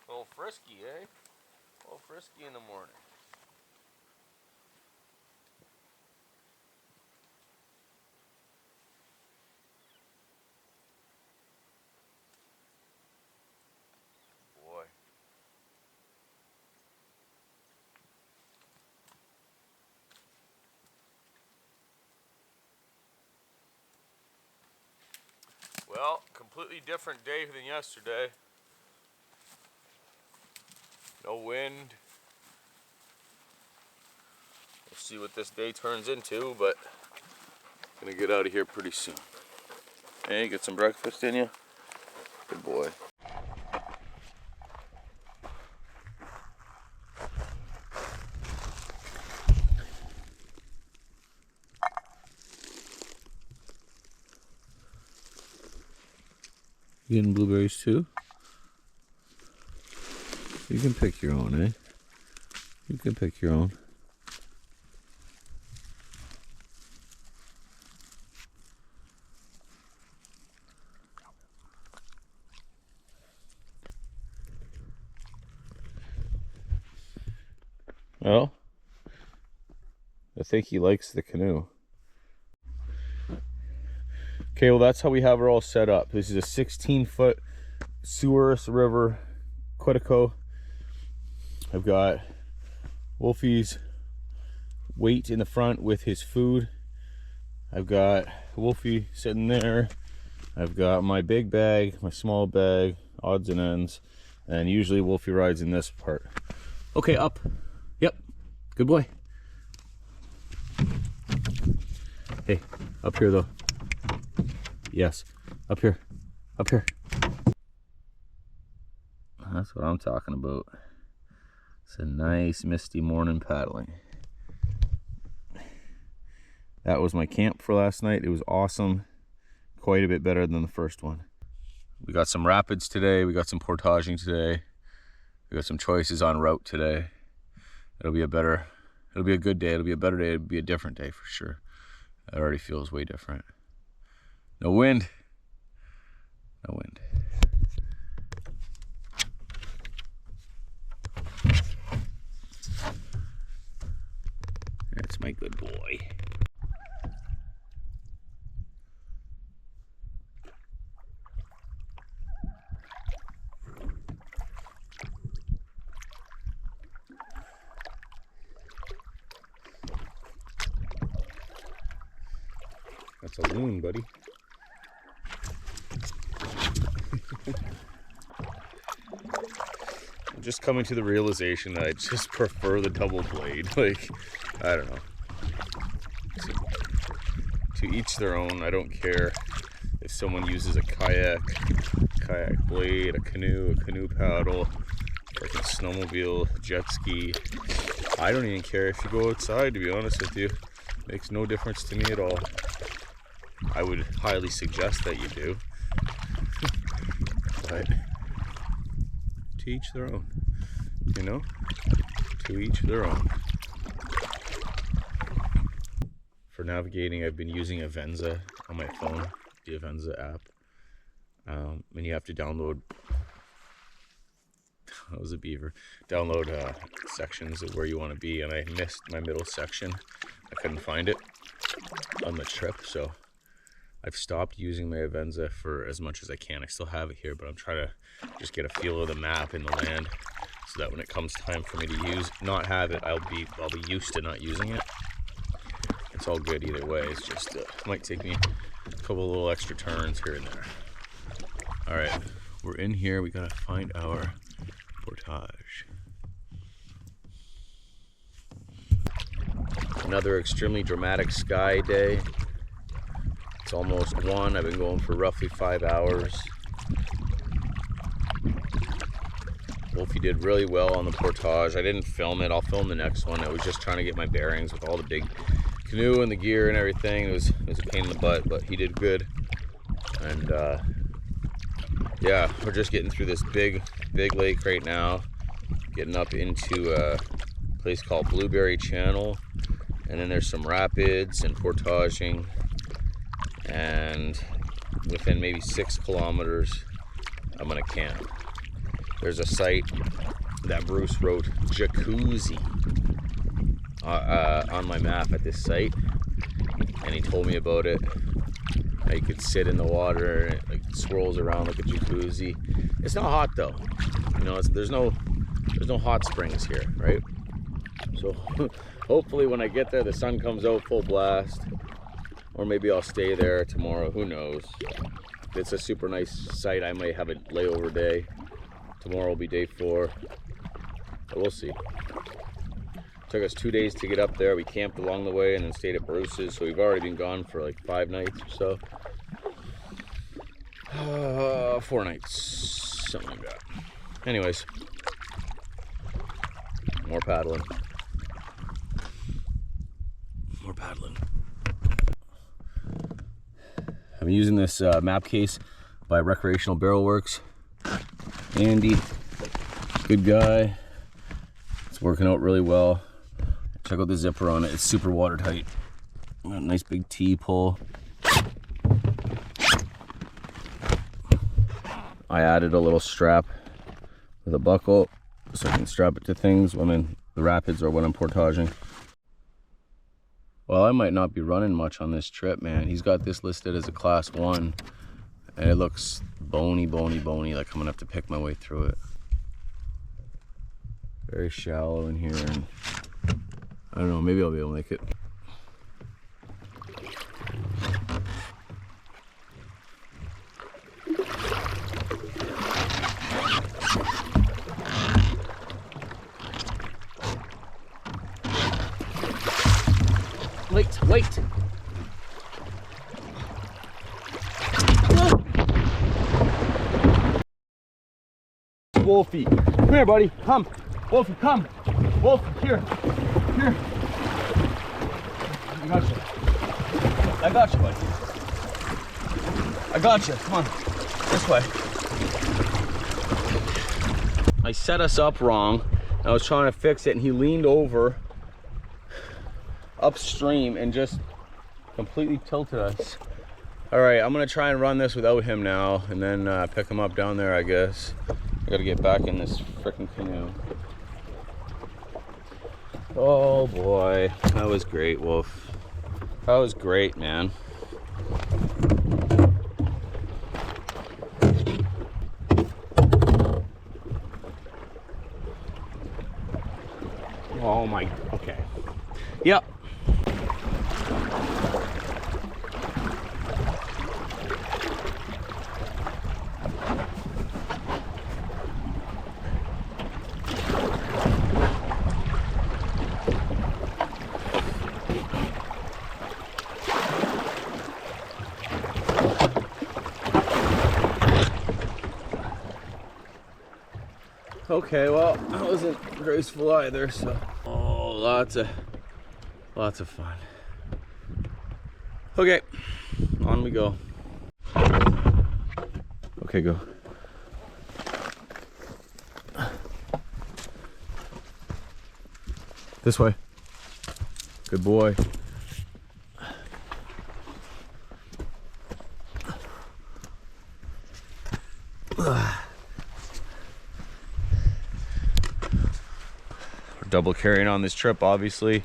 Speaker 1: A little frisky, eh? A little frisky in the morning. Boy. Well, completely different day than yesterday. No wind. We'll see what this day turns into, but I'm gonna get out of here pretty soon. Hey, get some breakfast in you? Good boy. You getting blueberries too? You can pick your own, eh? You can pick your own. Well, I think he likes the canoe. Okay, well that's how we have her all set up. This is a 16-foot Souris River Quetico. I've got Wolfie's weight in the front with his food. I've got Wolfie sitting there. I've got my big bag, my small bag, odds and ends, and usually Wolfie rides in this part. Okay, up. Yep, good boy. Hey, up here though. Yes, up here, up here. That's what I'm talking about. It's a nice misty morning paddling. That was my camp for last night. It was awesome. Quite a bit better than the first one. We got some rapids today. We got some portaging today. We got some choices on route today. It'll be a good day. It'll be a better day. It'll be a different day for sure. It already feels way different. No wind. No wind. That's my good boy. That's a loon, buddy. I'm just coming to the realization that I just prefer the double blade. Like, I don't know. To each their own. I don't care if someone uses a kayak blade, a canoe paddle, freaking snowmobile, jet ski. I don't even care if you go outside, to be honest with you. Makes no difference to me at all. I would highly suggest that you do. But to each their own, you know? To each their own. For navigating, I've been using Avenza on my phone, the Avenza app. And you have to download, that was a beaver, download sections of where you want to be, and I missed my middle section. I couldn't find it on the trip, so I've stopped using my Avenza for as much as I can. I still have it here, but I'm trying to just get a feel of the map in the land so that when it comes time for me to not have it, I'll be used to not using it. It's all good either way. It's just might take me a couple little extra turns here and there. All right, we're in here. We gotta find our portage. Another extremely dramatic sky day. It's almost 1. I've been going for roughly 5 hours. Wolfie did really well on the portage. I didn't film it. I'll film the next one. I was just trying to get my bearings with all the big canoe and the gear and everything. It was a pain in the butt, but he did good. And yeah, we're just getting through this big lake right now, getting up into a place called Blueberry Channel, and then there's some rapids and portaging, and within maybe 6 kilometers I'm gonna camp. There's a site that Bruce wrote Jacuzzi on my map at this site, and he told me about it. You could sit in the water and it like swirls around like a jacuzzi. It's not hot though, you know. There's no hot springs here, right? So hopefully when I get there, the sun comes out full blast, or maybe I'll stay there tomorrow. Who knows? It's a super nice site. I might have a layover day. Tomorrow will be day 4, but we'll see. Took us 2 days to get up there. We camped along the way and then stayed at Bruce's, so we've already been gone for like 5 nights or so. 4 nights, something like that. Anyways, more paddling. More paddling. I'm using this map case by Recreational Barrel Works. Andy, good guy. It's working out really well. Check out the zipper on it. It's super watertight. Got a nice big T-pull. I added a little strap with a buckle so I can strap it to things when in the rapids or when I'm portaging. Well, I might not be running much on this trip, man. He's got this listed as a class 1, and it looks bony, like I'm gonna have to pick my way through it. Very shallow in here, and I don't know, maybe I'll be able to make it. Wait. Wolfie, come here, buddy. Come. Wolfie, come. Wolfie, here. Here. I got you, buddy. I got you. Come on. This way. I set us up wrong. I was trying to fix it, and he leaned over upstream and just completely tilted us. All right, I'm gonna try and run this without him now, and then pick him up down there, I guess. I gotta get back in this frickin' canoe. Oh boy, that was great, Wolf. That was great, man. Oh my, okay. Yep. Okay, well, that wasn't graceful either, so. Oh, lots of fun. Okay, on we go. Okay, go. This way. Good boy. We're double carrying on this trip, obviously.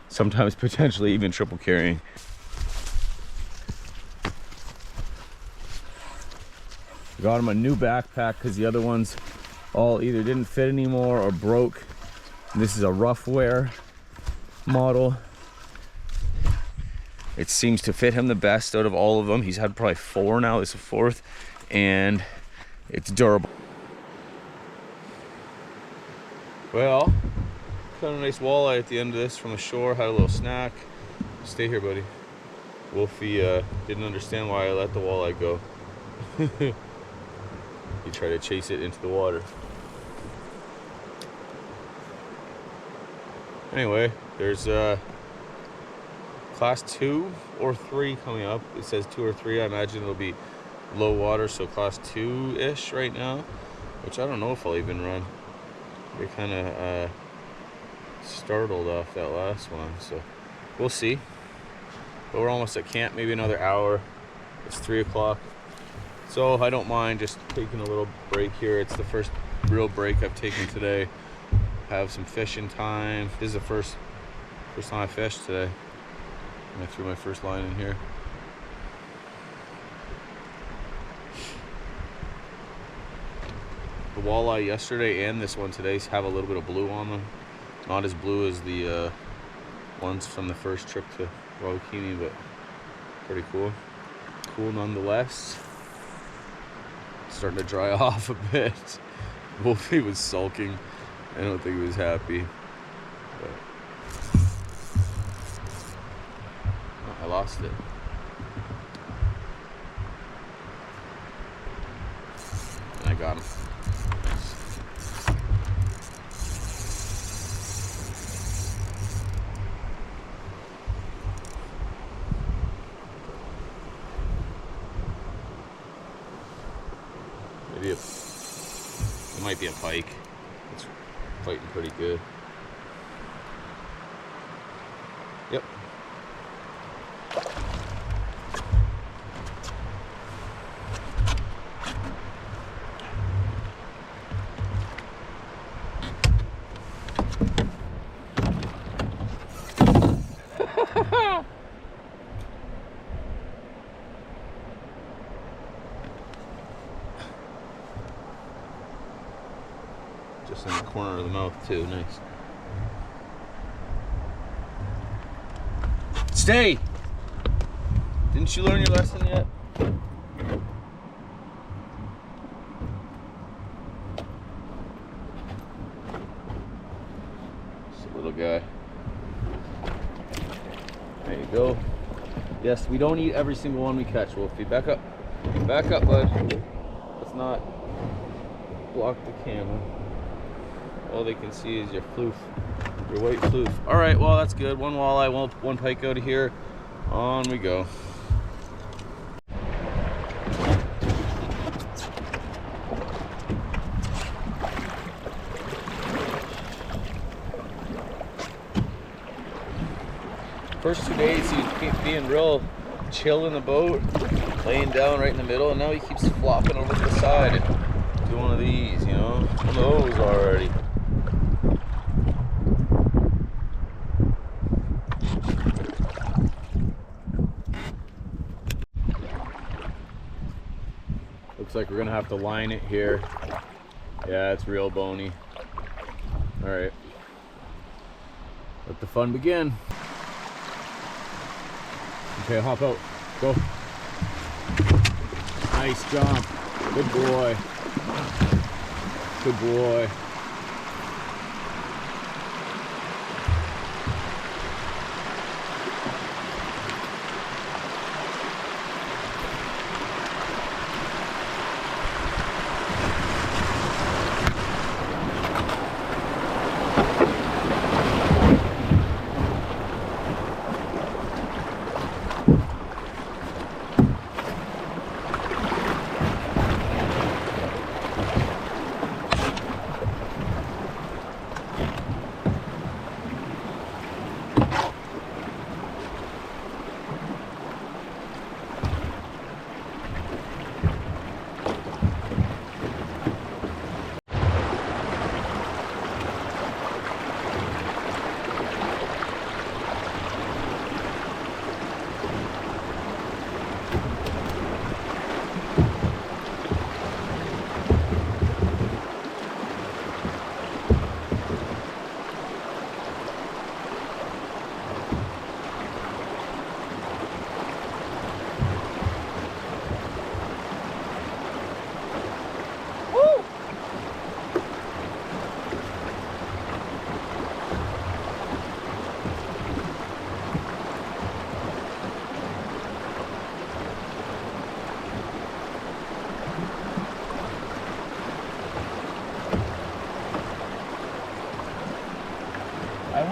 Speaker 1: Sometimes potentially even triple carrying. Got him a new backpack because the other ones all either didn't fit anymore or broke. And this is a rough wear model. It seems to fit him the best out of all of them. He's had probably 4 now, this is 4th, and it's durable. Well, caught a nice walleye at the end of this from the shore, had a little snack. Stay here, buddy. Wolfie didn't understand why I let the walleye go. He tried to chase it into the water. Anyway, there's class 2 or 3 coming up. It says 2 or 3. I imagine it'll be low water, so class 2-ish right now, which I don't know if I'll even run. They kind of startled off that last one, so we'll see. But we're almost at camp, maybe another hour. It's 3 o'clock, so I don't mind just taking a little break here. It's the first real break I've taken today. Have some fishing time. This is the first time I fished today. I threw my first line in here. The walleye yesterday and this one today have a little bit of blue on them. Not as blue as the ones from the first trip to Walleye, but pretty cool. Cool nonetheless. Starting to dry off a bit. Wolfie was sulking. I don't think he was happy. But oh, I lost it. And I got him. Maybe it might be a pike. It's fighting pretty good. Yep. Just in the corner of the mouth too, nice. Stay! Didn't you learn your lesson yet? Just a little guy. There you go. Yes, we don't eat every single one we catch, Wolfie. Back up. Back up, bud. Let's not block the camera. All they can see is your floof, your white floof. All right, well, that's good. One walleye, one pike out of here. On we go. First 2 days, he was being real chill in the boat, laying down right in the middle, and now he keeps flopping over to the side and do one of these, you know? One of those already. Looks like we're gonna have to line it here. Yeah, it's real bony. All right, let the fun begin. Okay, hop out, go. Nice jump, good boy. Good boy.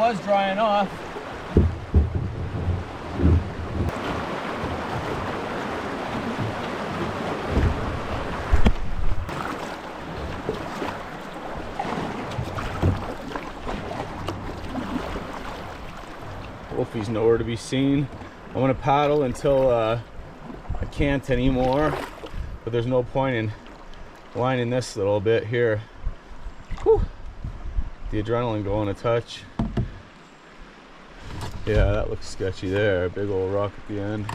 Speaker 1: was drying off. Wolfie's nowhere to be seen. I want to paddle until I can't anymore, but there's no point in lining this little bit here. Whew. The adrenaline going a touch. Yeah, that looks sketchy there. Big old rock at the end.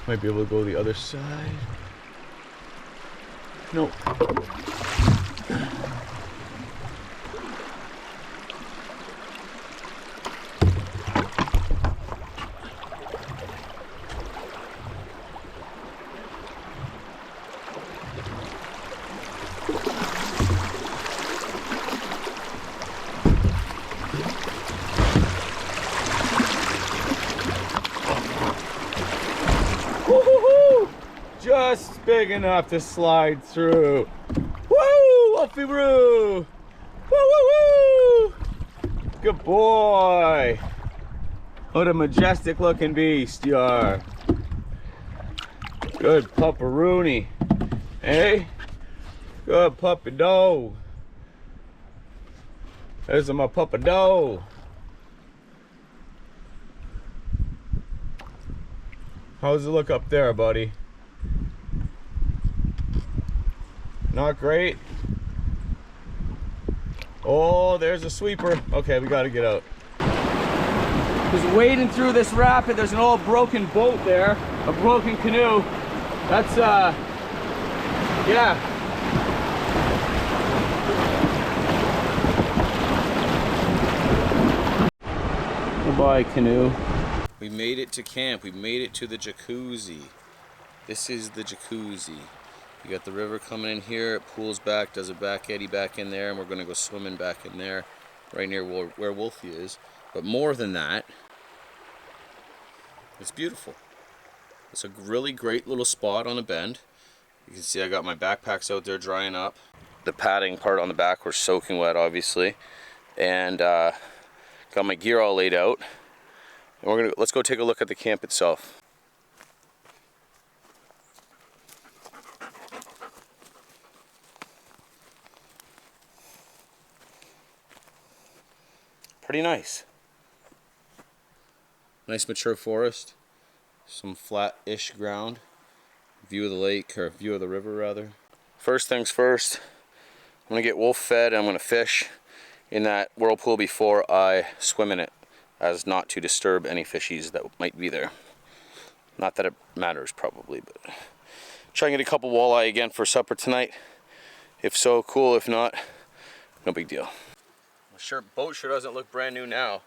Speaker 1: Might be able to go the other side. Nope. Just big enough to slide through. Woo! Wolfie Roo! Woo woo woo! Good boy! What a majestic looking beast you are. Good pupperoony. Hey? Good puppy dog. There's my puppy dog. How's it look up there, buddy? Not great. Oh, there's a sweeper. Okay, we gotta get out. Just wading through this rapid, there's an old broken boat there, a broken canoe. That's, yeah. Goodbye, canoe. We made it to camp. We made it to the jacuzzi. This is the jacuzzi. You got the river coming in here, it pools back, does a back eddy back in there, and we're gonna go swimming back in there, right near where Wolfie is. But more than that, it's beautiful. It's a really great little spot on a bend. You can see I got my backpacks out there drying up. The padding part on the back was soaking wet, obviously. And got my gear all laid out. And let's go take a look at the camp itself. Pretty nice. Nice mature forest, some flat-ish ground, view of the lake, or view of the river rather. First things first, I'm gonna get Wolf fed and I'm gonna fish in that whirlpool before I swim in it, as not to disturb any fishies that might be there. Not that it matters probably, but try and get a couple walleye again for supper tonight. If so, cool. If not, no big deal. Boat sure doesn't look brand new now.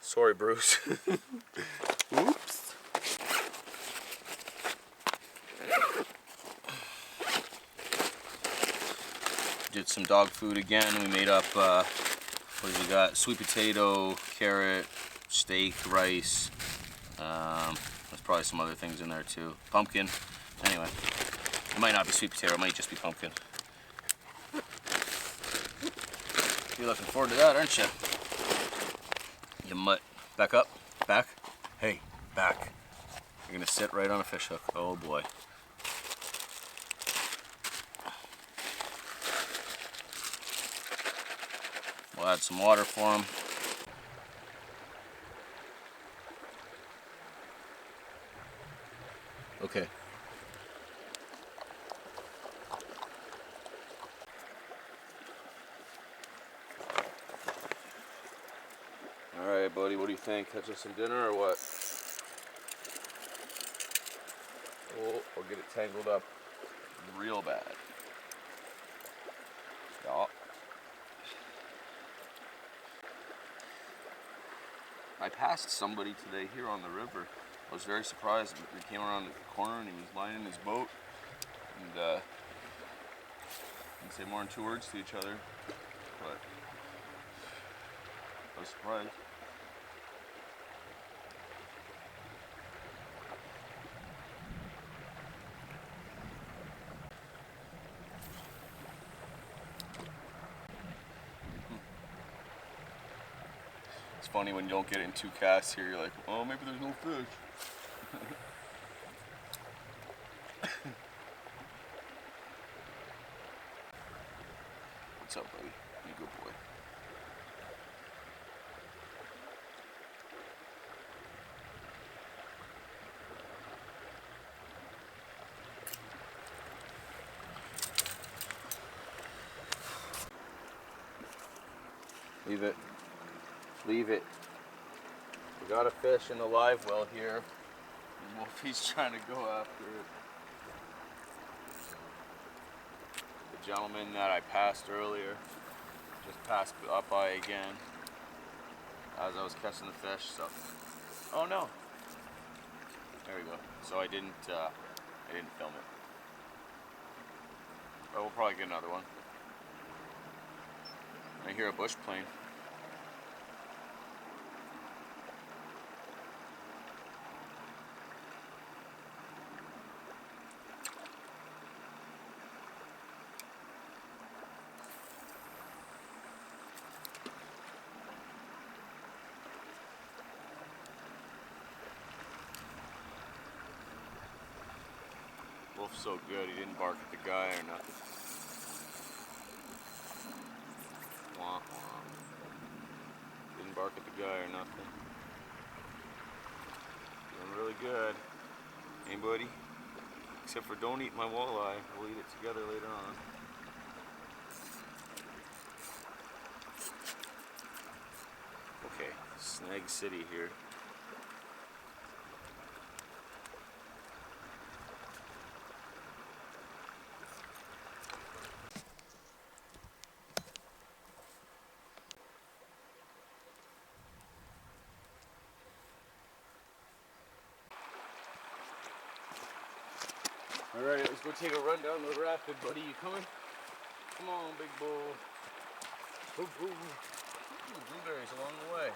Speaker 1: Sorry, Bruce. Oops. Did some dog food again. We made up, what do we got? Sweet potato, carrot, steak, rice. There's probably some other things in there too. Pumpkin. Anyway, it might not be sweet potato, it might just be pumpkin. You're looking forward to that, aren't you? You mutt. Back up. Back. Hey, back. You're gonna sit right on a fish hook. Oh boy. We'll add some water for him. Okay. Alright, buddy, what do you think? Catch us some dinner or what? Oh, or get it tangled up real bad. Yeah. I passed somebody today here on the river. I was very surprised. We came around the corner and he was lying in his boat. And didn't say more than 2 words to each other, but I was surprised. funny when you don't get it in 2 casts here. You're like, oh, maybe there's no fish. What's up, buddy? You good boy. Leave it. Leave it. We got a fish in the live well here. And Wolfie's trying to go after it. The gentleman that I passed earlier just passed up by again as I was catching the fish. So, oh no. There we go. So I didn't film it. But we'll probably get another one. I hear a bush plane. Wolf's so good, he didn't bark at the guy or nothing. Wah, wah. Didn't bark at the guy or nothing. Doing really good. Hey, buddy? Except for don't eat my walleye. We'll eat it together later on. Okay, Snag City here. Alright, let's go take a run down the rapid, buddy. You coming? Come on, big bull. Boo boo. Ooh, blueberries along the way.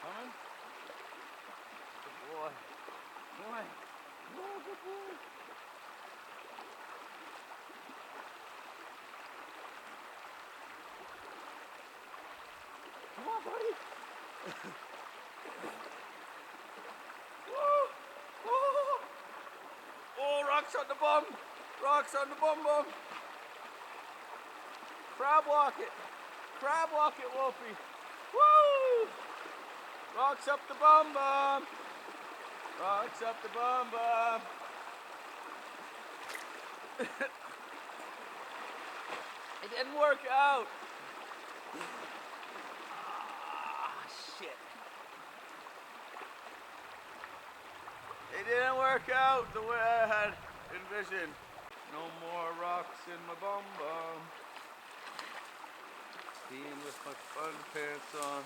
Speaker 1: Coming? Good boy. Boy. Oh, good boy. Come on, buddy. Whoa. Oh. Oh, rocks on the bum. Rocks on the bum bum. Crab walk it. Crab walk it, Wolfie. Woo! Rocks up the bum bum. Rocks up the bum bum. It didn't work out. Ah, shit. It didn't work out the way I had envisioned. No more rocks in my bum bum. Being with my fun pants on.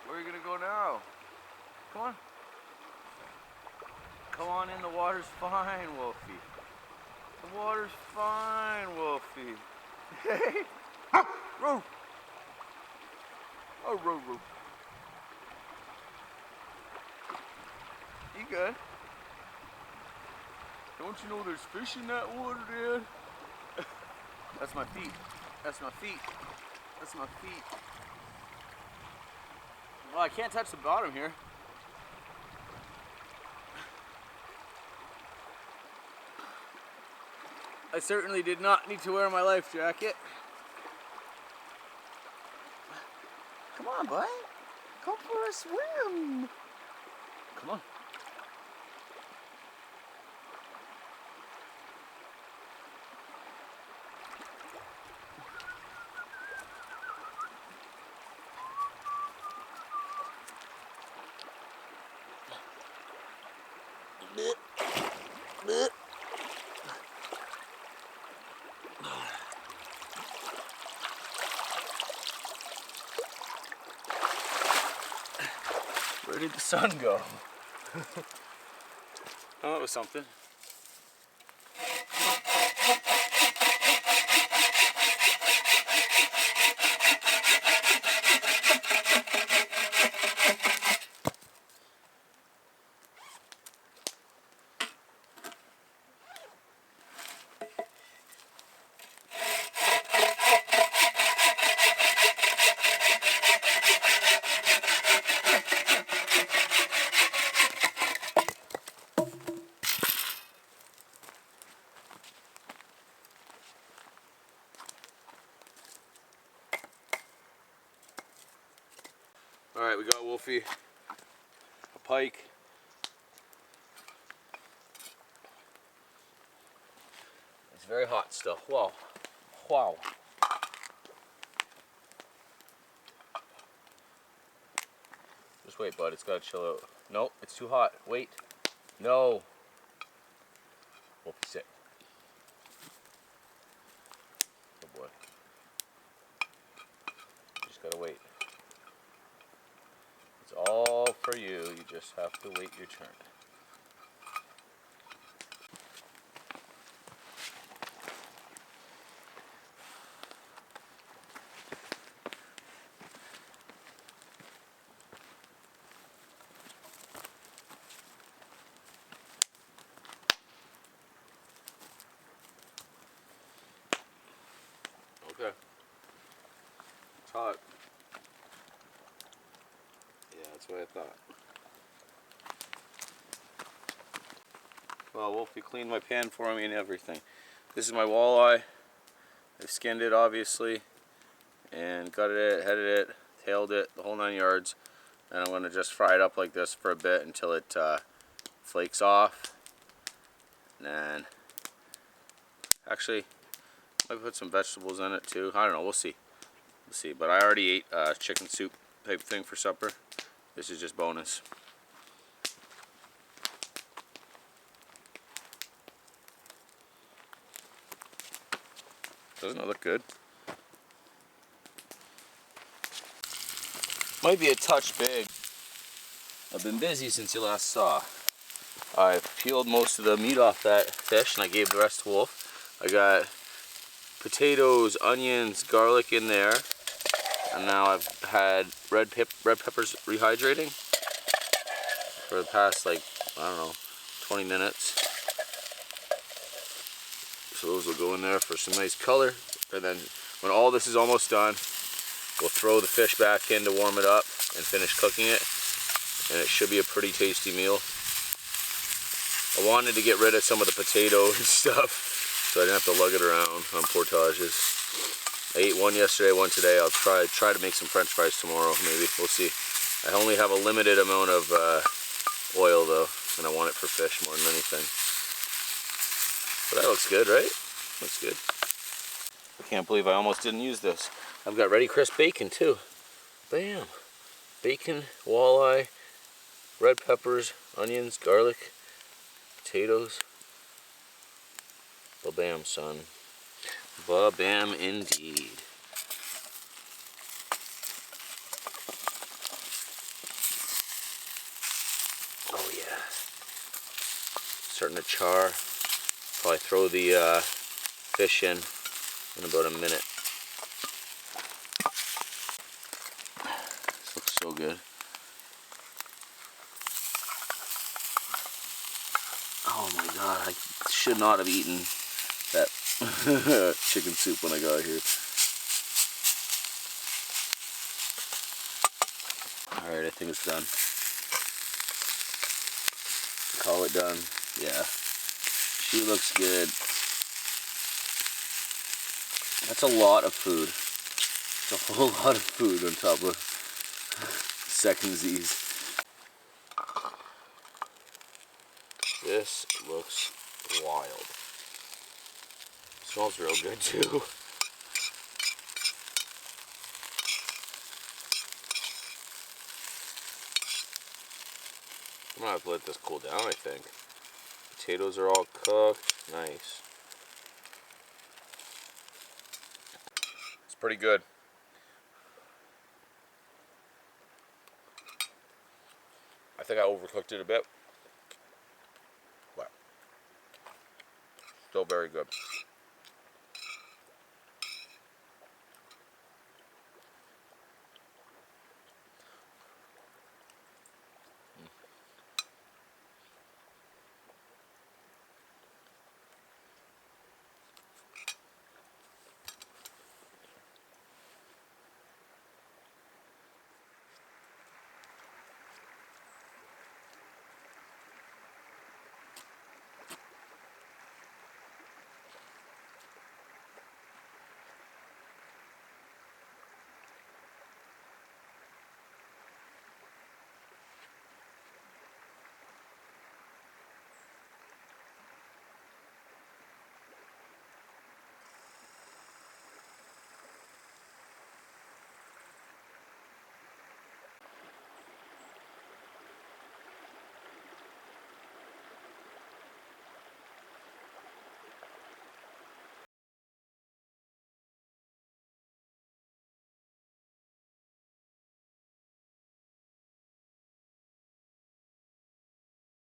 Speaker 1: Where are you gonna go now? Come on. Come on in, the water's fine, Wolfie. The water's fine, Wolfie. Hey! Roo! Oh, roo, roo. You good? Don't you know there's fish in that water, Dad? That's my feet. That's my feet. That's my feet. Well, I can't touch the bottom here. I certainly did not need to wear my life jacket. Come on, bud. Come for a swim. Come on. Where did the sun go?
Speaker 2: Oh, that was something.
Speaker 1: Alright, we got Wolfie a pike. It's very hot still. Whoa. Wow. Just wait, bud. It's got to chill out. Nope, it's too hot. Wait. No. Wolfie, sit. Good boy. You just gotta wait. It's all for you. You just have to wait your turn. Okay. It's hot. Yeah, that's what I thought. Well, Wolfie cleaned my pan for me and everything. This is my walleye. I've skinned it, obviously, and gutted it, headed it, tailed it, the whole 9 yards. And I'm going to just fry it up like this for a bit until it flakes off. And then, actually, I put some vegetables in it too. I don't know, we'll see. We'll see. But I already ate chicken soup type thing for supper. This is just bonus. Doesn't it look good? Might be a touch big. I've been busy since you last saw. I've peeled most of the meat off that fish and I gave the rest to Wolf. I got potatoes, onions, garlic in there. And now I've had red peppers rehydrating for the past, like, I don't know, 20 minutes. So those will go in there for some nice color. And then when all this is almost done, we'll throw the fish back in to warm it up and finish cooking it. And it should be a pretty tasty meal. I wanted to get rid of some of the potato and stuff, so I didn't have to lug it around on portages. I ate one yesterday, one today. I'll try to make some French fries tomorrow, maybe. We'll see. I only have a limited amount of oil though, and I want it for fish more than anything. But that looks good, right? Looks good. I can't believe I almost didn't use this. I've got ready crisp bacon too. Bam! Bacon, walleye, red peppers, onions, garlic, potatoes. Ba-bam, son. Ba-bam indeed. Oh yeah. Starting to char. Probably throw the fish in about a minute. This looks so good. Oh my god, I should not have eaten that chicken soup when I got here. Alright, I think it's done. Call it done. Yeah. She looks good. That's a lot of food. It's a whole lot of food on top of secondsies. This looks wild. Smells real good too. I'm gonna have to let this cool down, I think. Potatoes are all cooked. Nice. It's pretty good. I think I overcooked it a bit, but still very good.